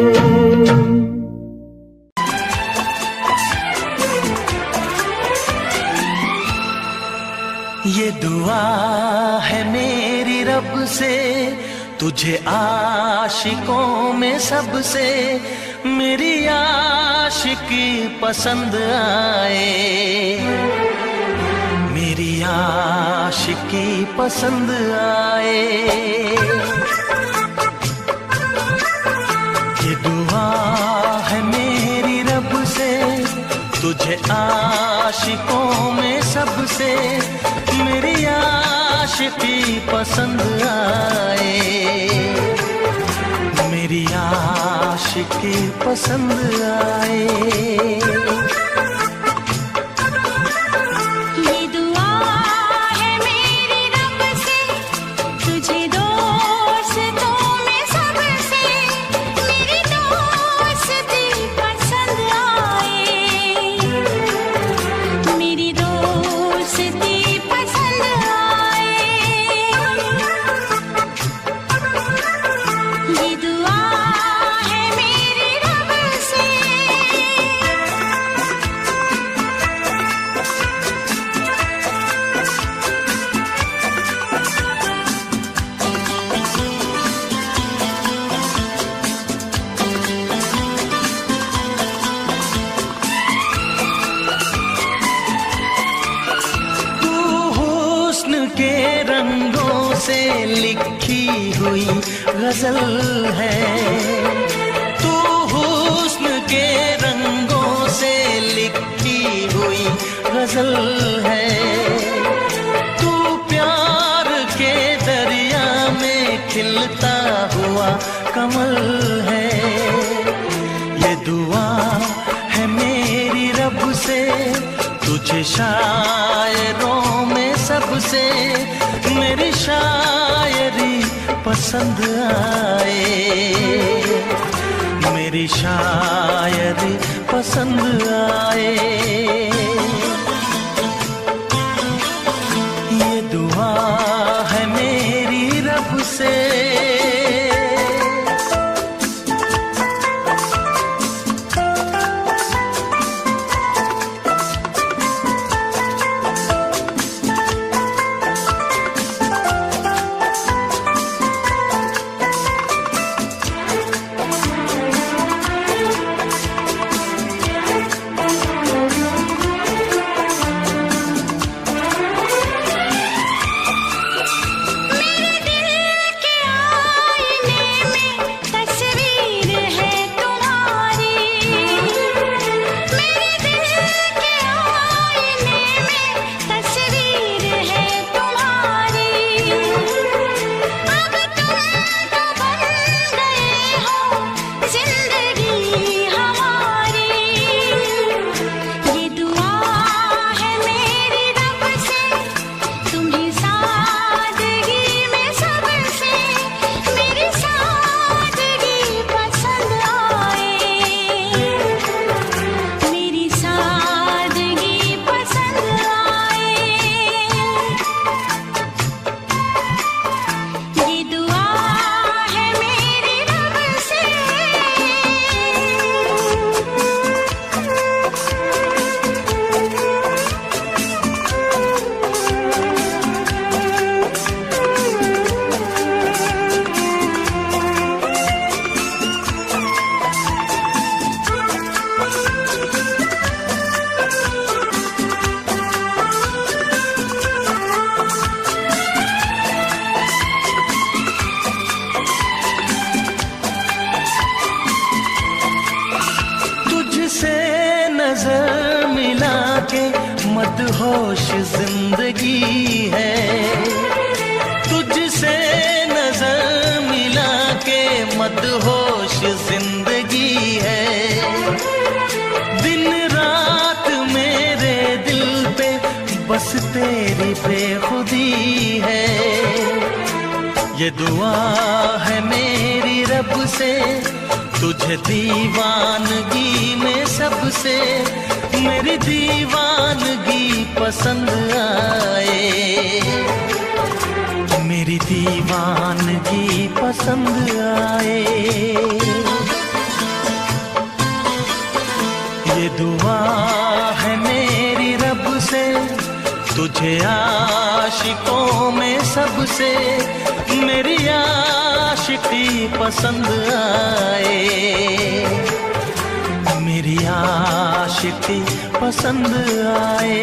A: ये दुआ है मेरी रब से, तुझे आशिकों में सबसे मेरी आशिकी पसंद आए, मेरी आशिकी पसंद आए। ये दुआ है मेरी रब से, तुझे आशिकों में सबसे मेरी आशिकी पसंद आए, मेरी आशिकी पसंद आए। गजल है तू, हुस्न के रंगों से लिखी हुई गजल है। तू प्यार के दरिया में खिलता हुआ कमल है। ये दुआ है मेरी रब से, तुझे शायरों में सबसे मेरी शायरी पसंद आए, मेरी शायरी पसंद आए। ये दुआ है मेरी रब से। मदहोश जिंदगी है, तुझसे नजर मिला के मदहोश जिंदगी है। दिन रात मेरे दिल पे बस तेरी बेखुदी है। ये दुआ है मेरी रब से, तुझे दीवानगी में सबसे मेरी दीवानगी पसंद आए, मेरी दीवानगी पसंद आए। ये दुआ है मेरी रब से, तुझे आशिकों में सबसे मेरी आशिकी पसंद आए, मेरी आशिकी पसंद आए।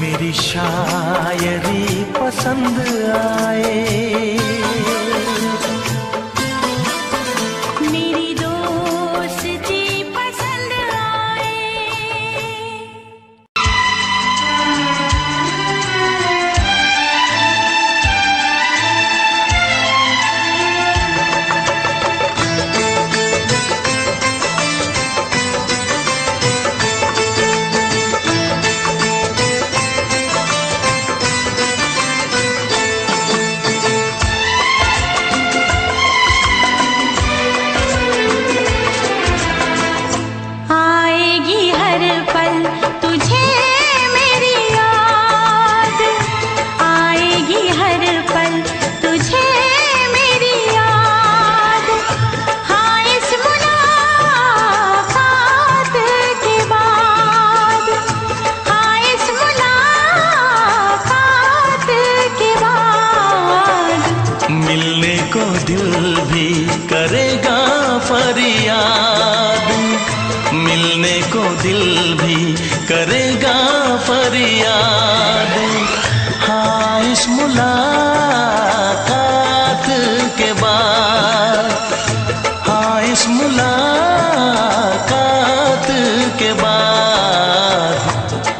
A: मेरी शायरी पसंद आए,
B: मेरी दोस्ती पसंद आए। आएगी हर पल तुझे मेरी याद, आएगी हर पल तुझे मेरी याद। हाँ इस मुलाकात के बाद, हाँ इस मुलाकात के बाद
A: मिलने को दिल भी करेगा फरियाद, मिलने को दिल भी करेगा फरियाद। हाँ इस मुलाकात के बाद, हाँ इस मुलाकात के बाद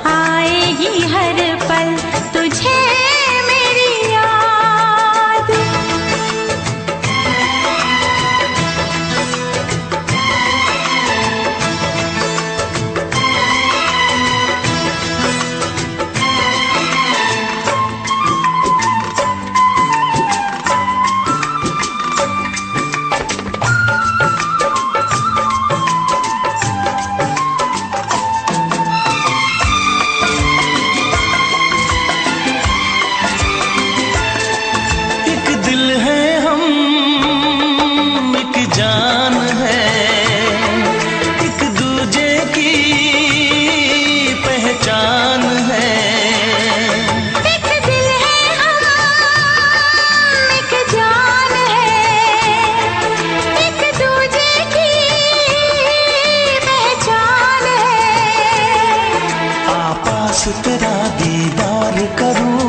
B: आएगी हर पल तुझे मेरी याद।
A: एक दिल है हम, एक जान है, एक दूजे की पहचान है।
B: एक दिल है हम, एक जान है, एक दूजे की पहचान है।
A: आपास तेरा दीदार करूं,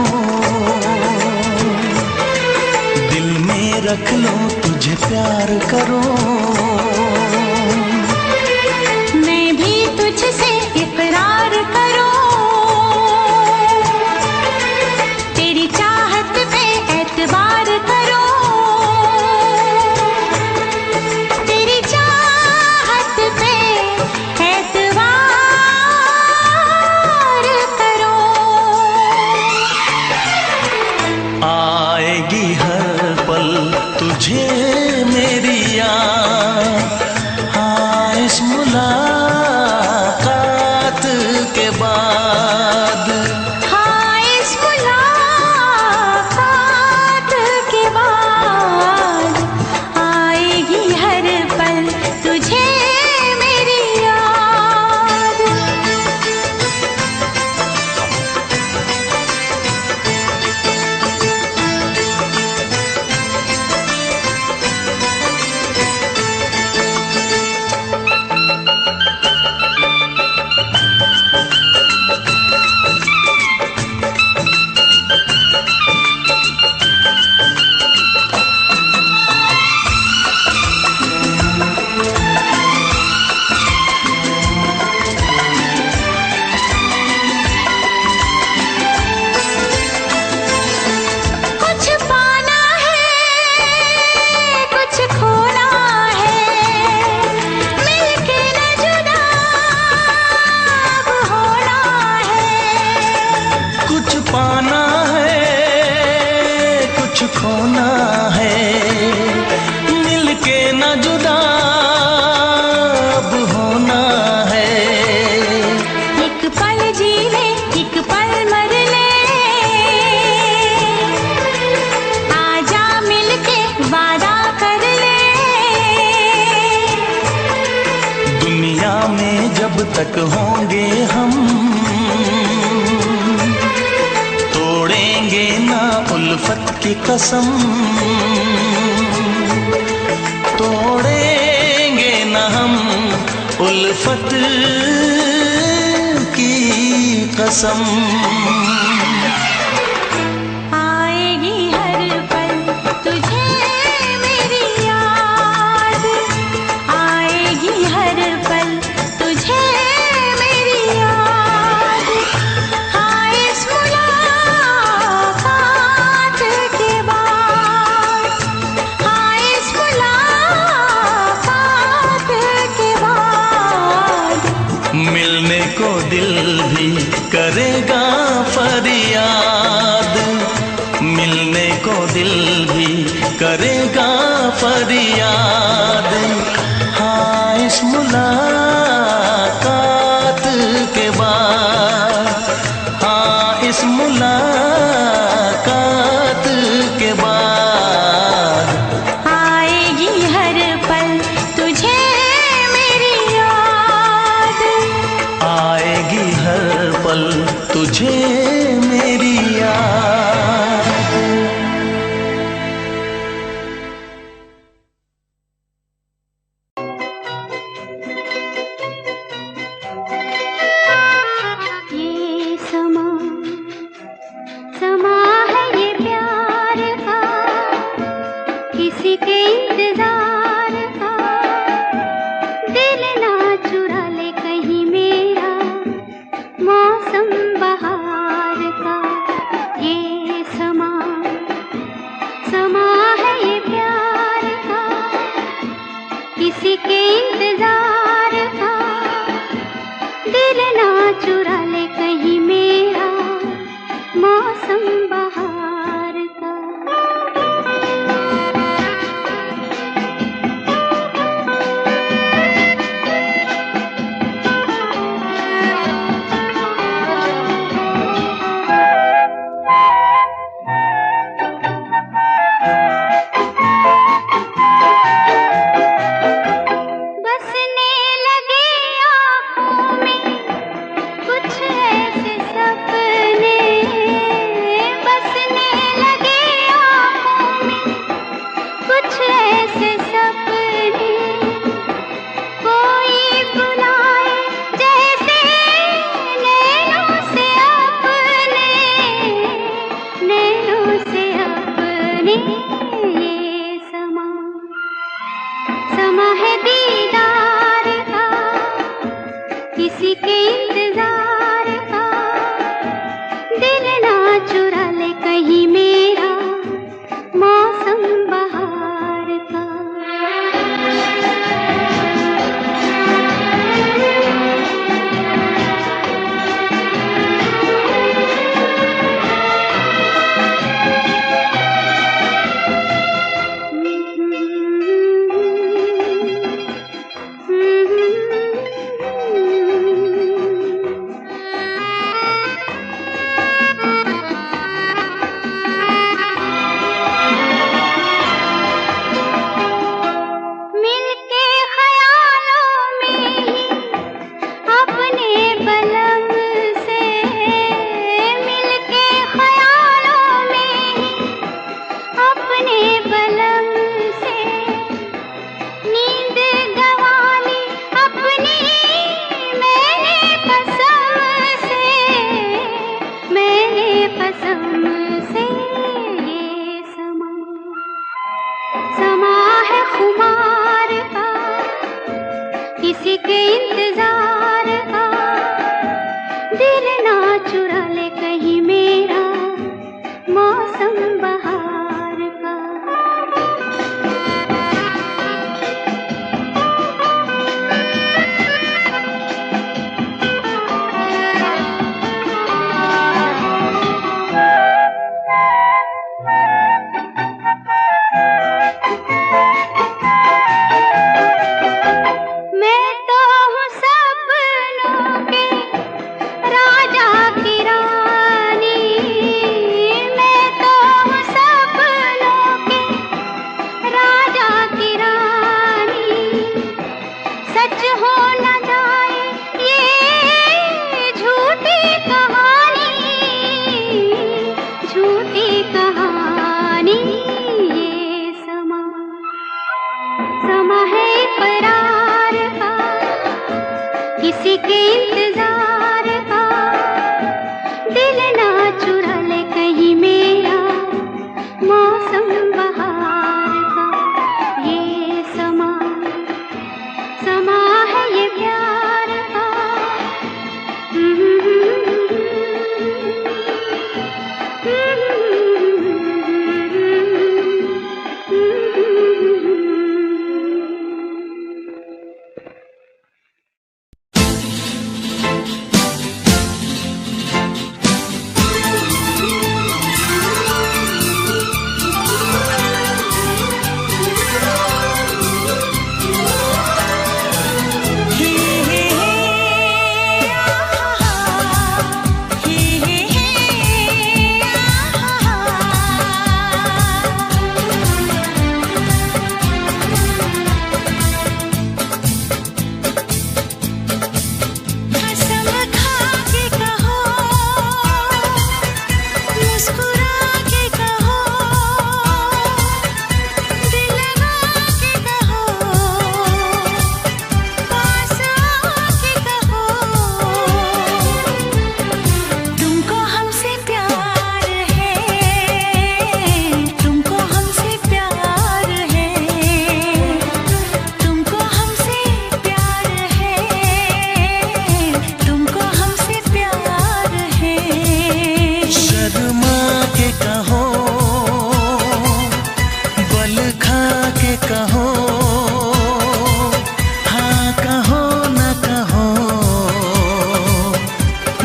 A: दिल में रख लो तुझे प्यार करूं।
B: मैं भी तुझसे इकरार करूं, तेरी चाहत पे एतबार करूं, तेरी चाहत पे एतबार करूं।
A: आएगी हर पल तुझे मेरी याद, हाँ इस मुलाकात के बाद।
B: हाँ इस मुलाकात के बाद आएगी हर पल तुझे मेरी याद।
A: होना है, मिलके न जुदा अब होना है।
B: एक पल जी ले, एक पल मर ले, आजा मिलके वादा कर ले।
A: दुनिया में जब तक होंगे हम, तोड़ेंगे ना उल्फत की कसम, तोड़ेंगे ना हम उल्फत की कसम।
B: आएगी हर पल तुझे मेरी याद, आएगी हर पल तुझे मेरी याद। हाँ इस मुलाकात के बाद, हाँ इस मुलाकात के बाद,
A: मिलने को दिल भी करेगा फरियाद, मिलने को दिल भी करेगा फरियाद। हाँ इस मुलाकात के बाद, हाँ इस मुलाकात के बाद,
B: आएगी हर पल तुझे मेरी याद,
A: आएगी हर पल तुझे मेरी याद।
B: ये समा समा है ये प्यार का, किसी के इंतजार का। दिल ना चुरा ले कहीं मेरा, मौसम बहार का। ये समा समा है ये प्यार का, किसी के इंतजार का। दिल ना चुरा ले कहीं मेरा, मौसम बहार का। बसने लगे आँखों में कुछ ऐसे सपने, बसने लगे आँखों में कुछ ऐसे सपने। कोई बुलाए जैसे नैनों से अपने, नैनों से अपने। ये समा समा है दीदार का, किसी के इंतजार का। दिल ना चुरा ले कहीं मेरा, मौसम बहार का। मिलके ख्यालों में ही अपने बलम से, मिलके ख्यालों में ही अपने बलम से। नींद गंवाली अपनी मैंने कसम से, मैंने कसम से। ये समा समा है खुमार का, किसी के इंतजार का। दिल ना चुरा ले कहीं मेरा, मौसम बहार का।
D: किसी के इंतजार का, दिल ना चुरा ले कहीं मेरा मौसम बहार का। ये समा समा है ये प्यार का।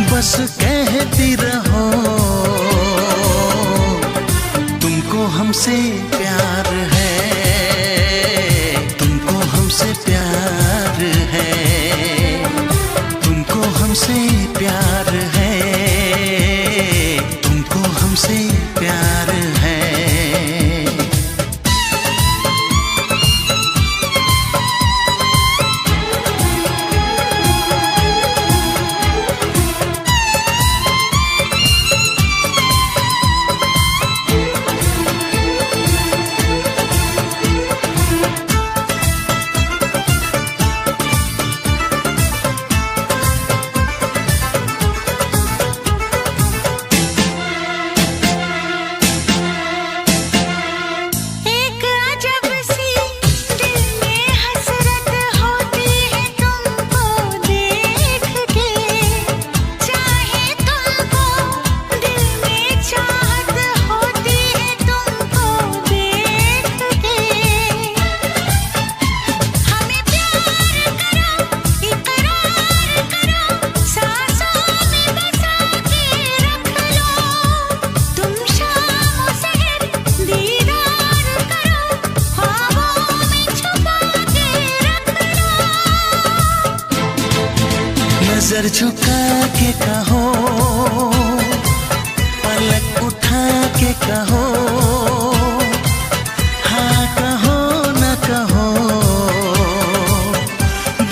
A: बस कहती रहो तुमको हमसे प्यार है, तुमको हमसे प्यार है, तुमको हमसे प्यार है, तुमको हमसे प्यार है। नजर झुका के कहो, पलक उठा के कहो, हाँ कहो न कहो,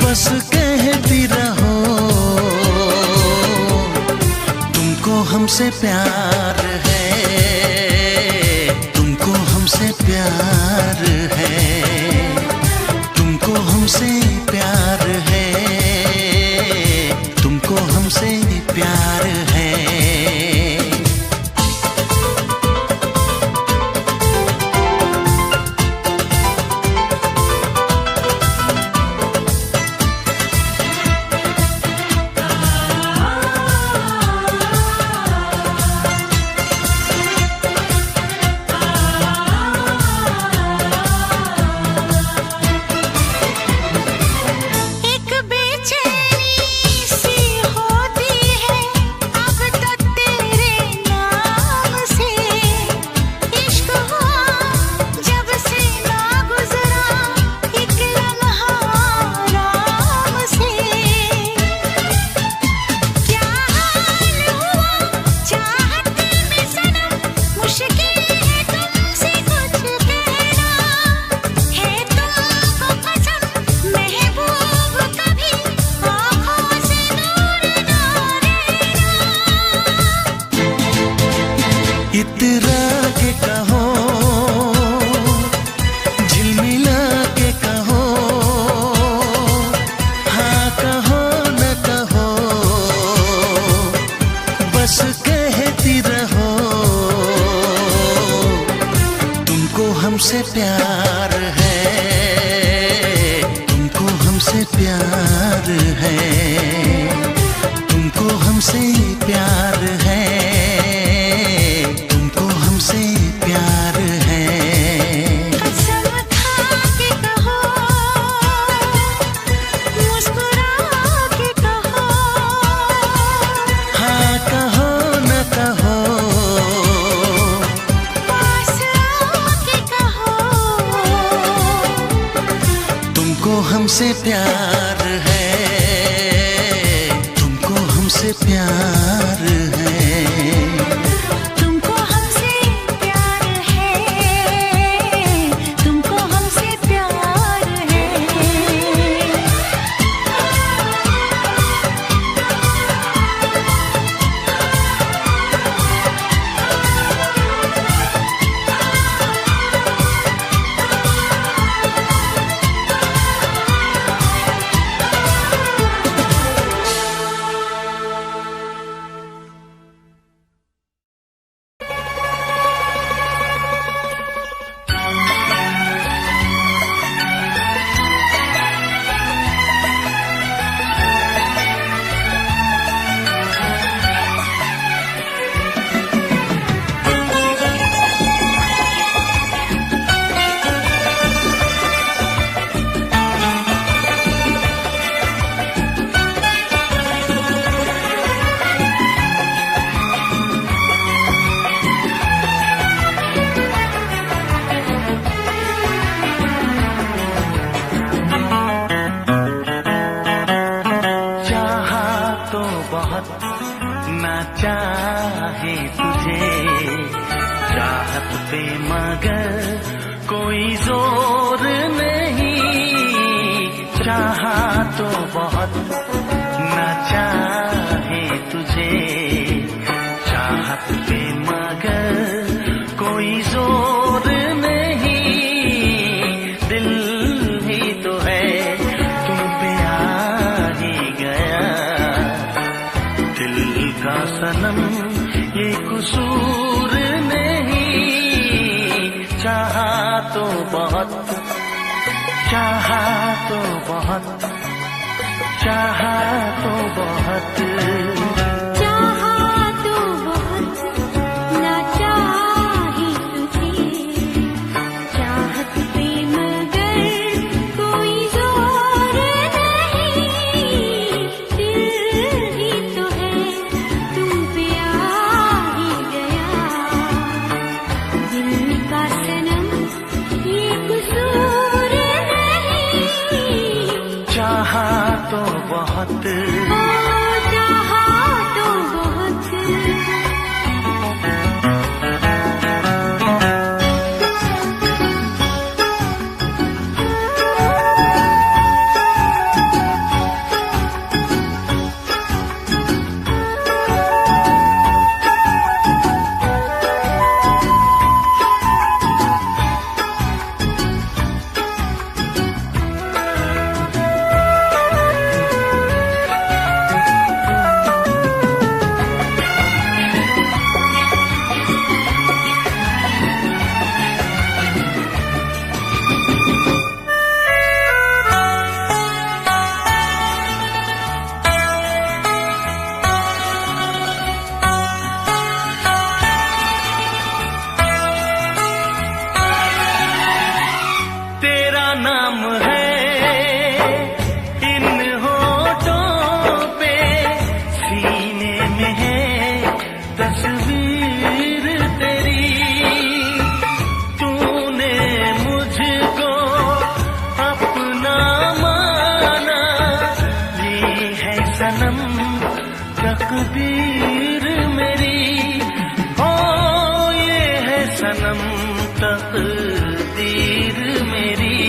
A: बस कहती रहो तुमको हमसे प्यार है, तुमको हमसे प्यार है, तुमको हमसे प्यार है, तुमको हमसे प्यार है।
D: एक
A: हमसे प्यार है, तुमको हमसे प्यार है, तुमको हमसे प्यार है, तुमको हमसे प्यार है।
B: कसम खा के कहो, मुस्कुरा के कहो,
A: हाँ कहो न कहो,
B: पास आके कहो,
A: तुमको हमसे प्यार है, तुमको हमसे प्यार है।
B: तुमको हमसे प्यार है, तुमको हमसे प्यार है।
A: ना चाहे तुझे चाहत पे मगर कोई जोर नहीं, चाहा तो बहुत ना चाहे तुझे चाहत पे मगर कोई जोर नहीं, दिल ही तो है तुम पे आ ही गया, दिल का सनम ये कसूर नहीं, चाहा तो बहुत, चाहा तो बहुत, चाहा तो बहुत,
B: चाहा तो बहुत ना चाहे तुझे चाहत पे मगर कोई जोर नहीं, दिल ही तो है तुम पे आ ही गया, दिल का सनम ये कसूर नहीं,
A: चाहा तो बहुत,
B: ओ चाहा तो बहुत।
A: तेरा नाम है इन होठों पे, सीने में है तस्वीर तेरी, तूने मुझको अपना माना, ये है सनम तकदीर मेरी, ओ ये है सनम तकदीर मेरी,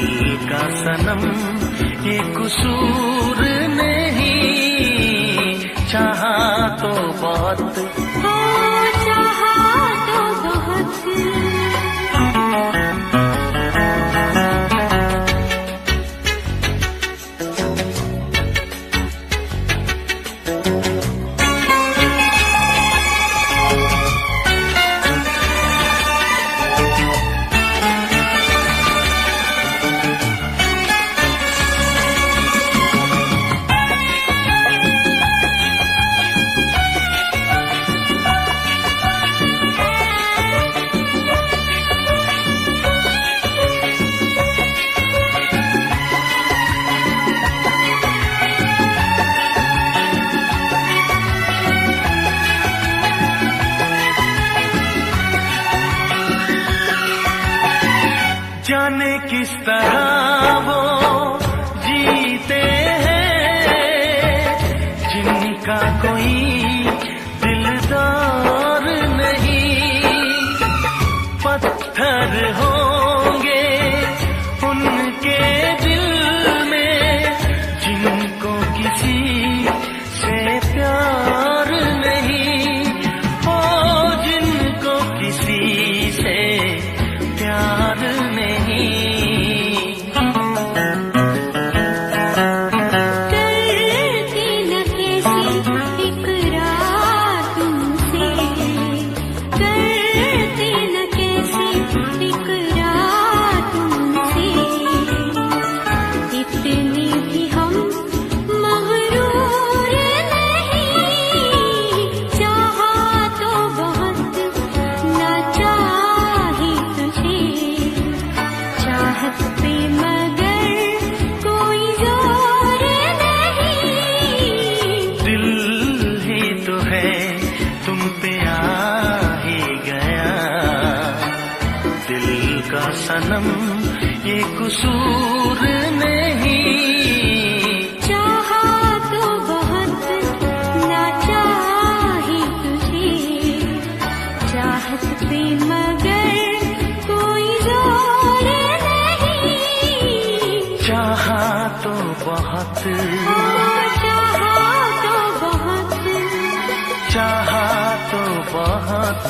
A: दिल का सनम ये कसूर नहीं, चाहा तो बहुत,
B: चाहा तो बहुत।
A: जाने किस तरह वो जीते हैं जिनका कोई दिलदार नहीं, पत्थर होंगे उनके दिल में जिनको किसी से प्यार नहीं, ओ जिनको किसी से प्यार नहीं।
B: करती न कैसी इकरार तुमसे, करती न कैसी इकरार तुमसे, इतने भी हम मगरूर नहीं, चाहा तो बहुत न चाहे तुझे, चाहत पे मगर कोई जोर नहीं,
A: दिल ही तो है तुम पे आ ही गया, दिल का सनम ये कसूर नहीं,
B: चाहा तो बहुत ना चाहे तुझे, चाहत पे मगर कोई जोर नहीं,
A: चाहा तो बहुत,
B: चाहा तो बहुत।
A: चाहा तो बहुत।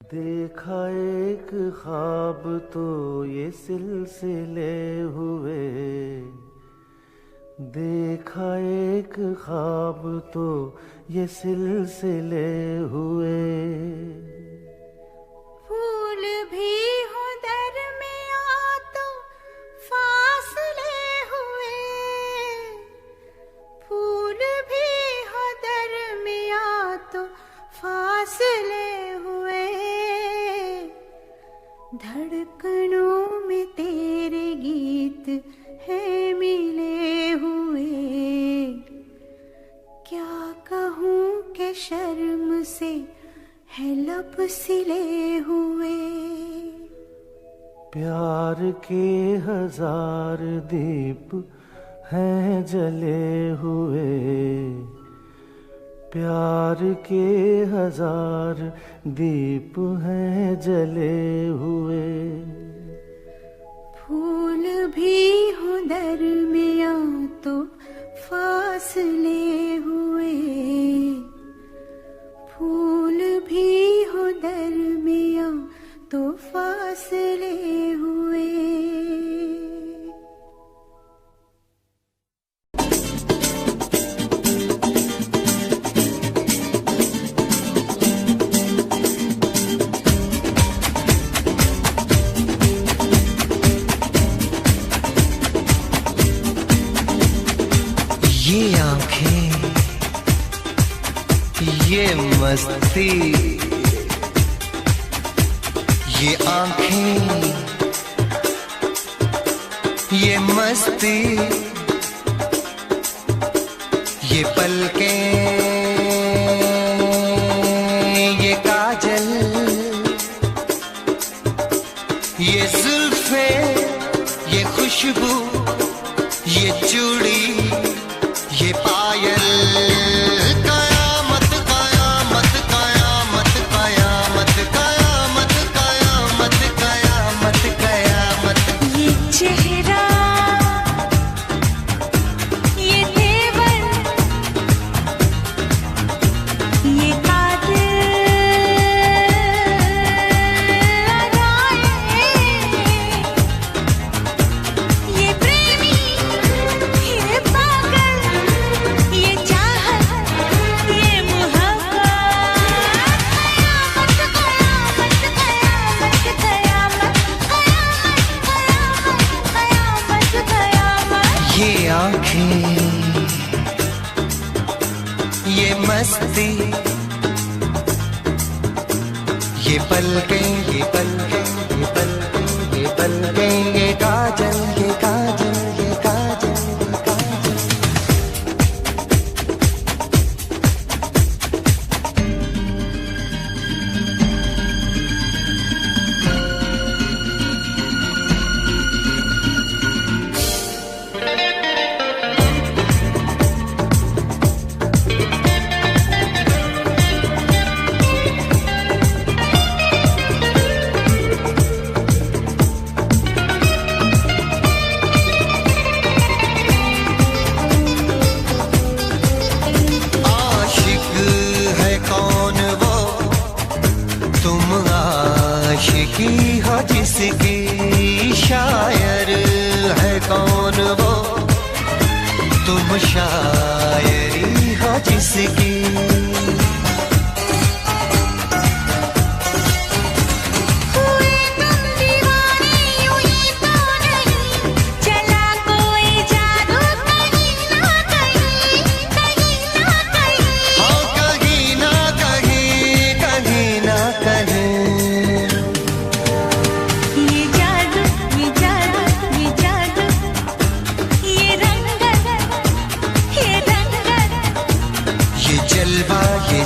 E: देखा एक ख्वाब तो ये सिलसिले हुए, देखा एक ख्वाब तो ये सिलसिले हुए,
B: फूल भी हो दरमिया तो फासले हुए, फूल भी हो दरमिया तो फासले हुए, धड़कनों में तेरे गीत है मिले हुए, क्या कहूँ कि शर्म से है लब सिले हुए,
E: प्यार के हजार दीप हैं जले हुए, प्यार के हजार दीप हैं जले हुए,
B: फूल भी हो दरमिया तो फासले हुए, फूल भी हो दरमिया तो फासले हुए।
F: ये आंखें, ये मस्ती, ये आंखें, ये मस्ती, ये पलकें, ये काजल, ये जुल्फे, ये खुशबू, ये चूड़ी, ये पायल, कयामत कयामत कयामत कयामत कयामत कयामत कयामत कयामत।
B: ये चेहरा, ये तेवर, ये कातिल अदाएं, ये प्रेमी, ये पागल, ये चाहत, ये मोहब्बत, कयामत कयामत कयामत कयामत कयामत कयामत कयामत।
F: ये आंखें, ये मस्ती, ये पलकें, ये पलकें, ये पलकें, ये पलकें, ये काजल, ये काजल, ये काजल, ये काजल। आशिक है कौन वो, तुम आशिकी हो जिसकी, शायर है कौन वो, तुम शायरी हो जिसकी।
B: हुए तुम दीवाने यूं ही तो नहीं, चला कोई जादू कहीं ना कहीं, कहीं ना कहीं।
F: हाँ कहीं ना कहीं, कहीं ना कहीं।
B: ये जादू, ये जादू, ये जादू, ये रंगत, ये रंगत,
F: ये जलवा, ये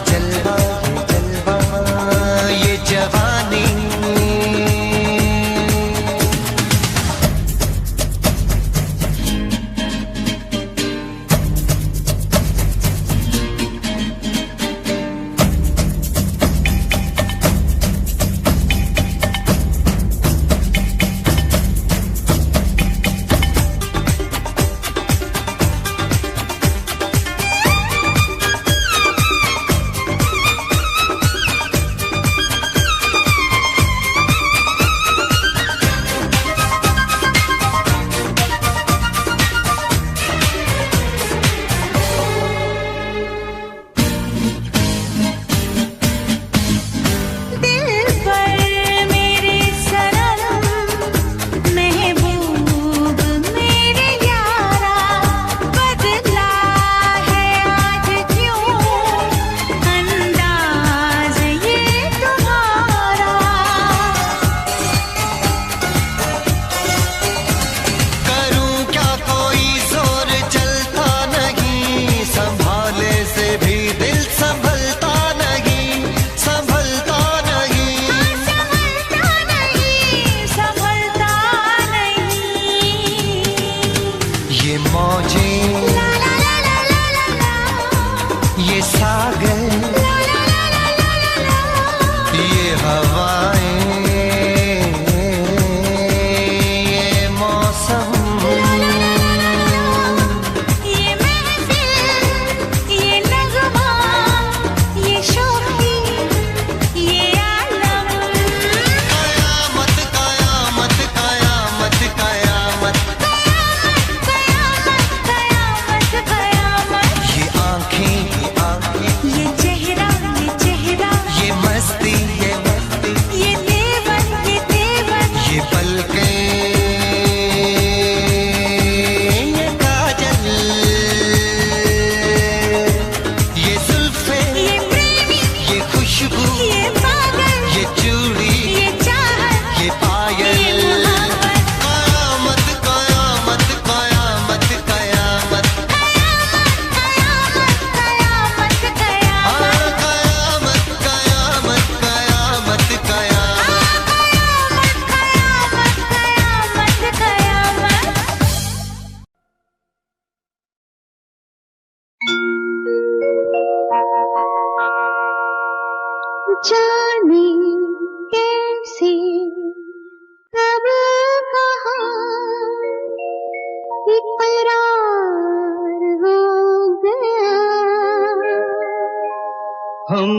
E: हम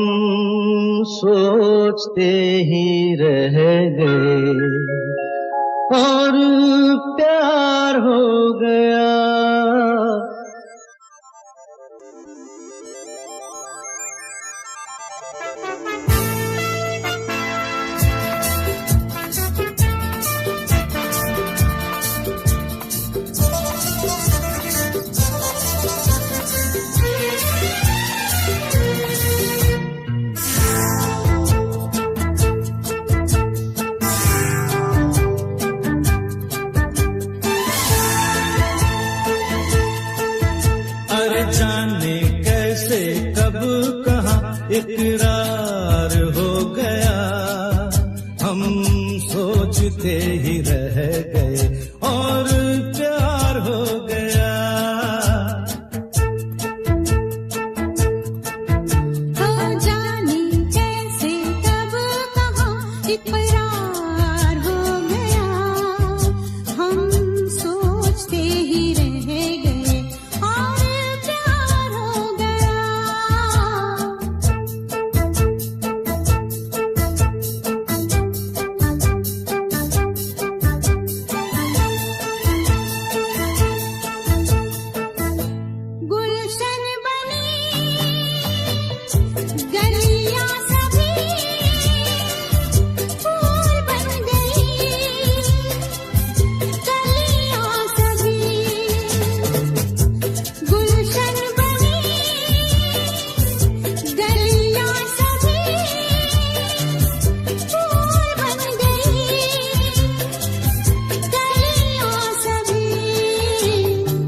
E: सोचते ही रह गए और प्यार हो गया।
A: जाने कैसे कब कहाँ इकरार हो गया, हम सोचते ही रह गए और प्यार हो गया।
B: हो जाने कैसे कब कहाँ इकरार हो गया, हम सोचते ही रह गए और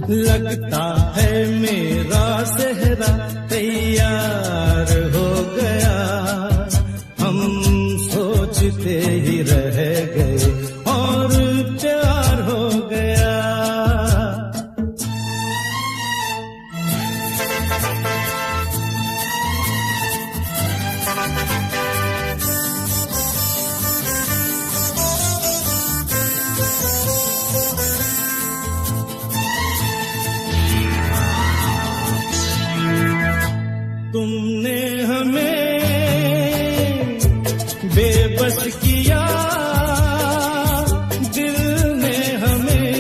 A: लगता है मेरा सेहरा तैयार हो गया, हम सोचते ही रह गए और प्यार हो गया। तुमने हमें बेबस किया, दिल ने हमें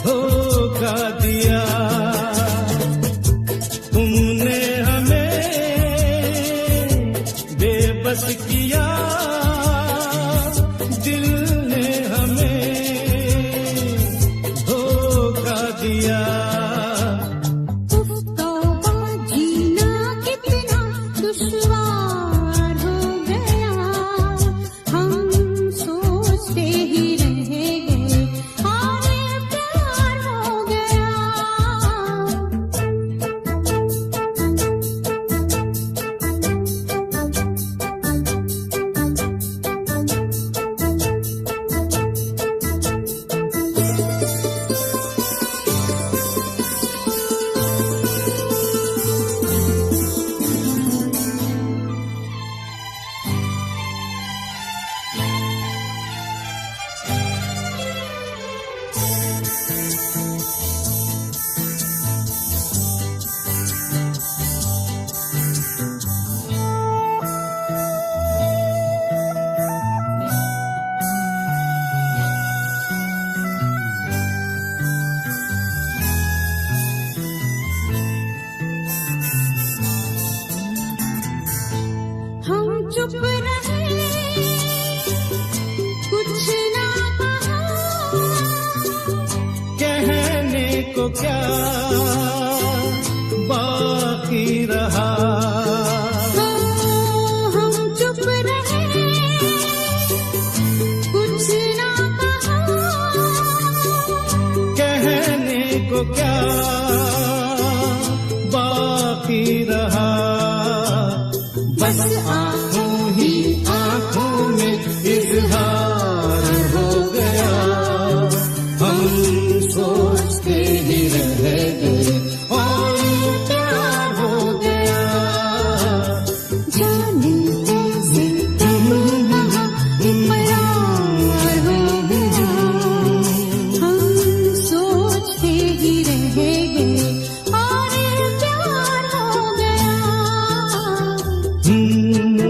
A: धोखा दिया। तुमने हमें बेबस किया, दिल ने हमें धोखा दिया।
B: चुप रहे, कुछ ना कहा,
A: कहने को क्या बाकी रहा।
B: हम चुप रहे, कुछ ना कहा,
A: कहने को क्या बाकी रहा। बस आंखों ही आंखों में इजहार हो गया, हम सोचते ही रह गए।
E: हम्म,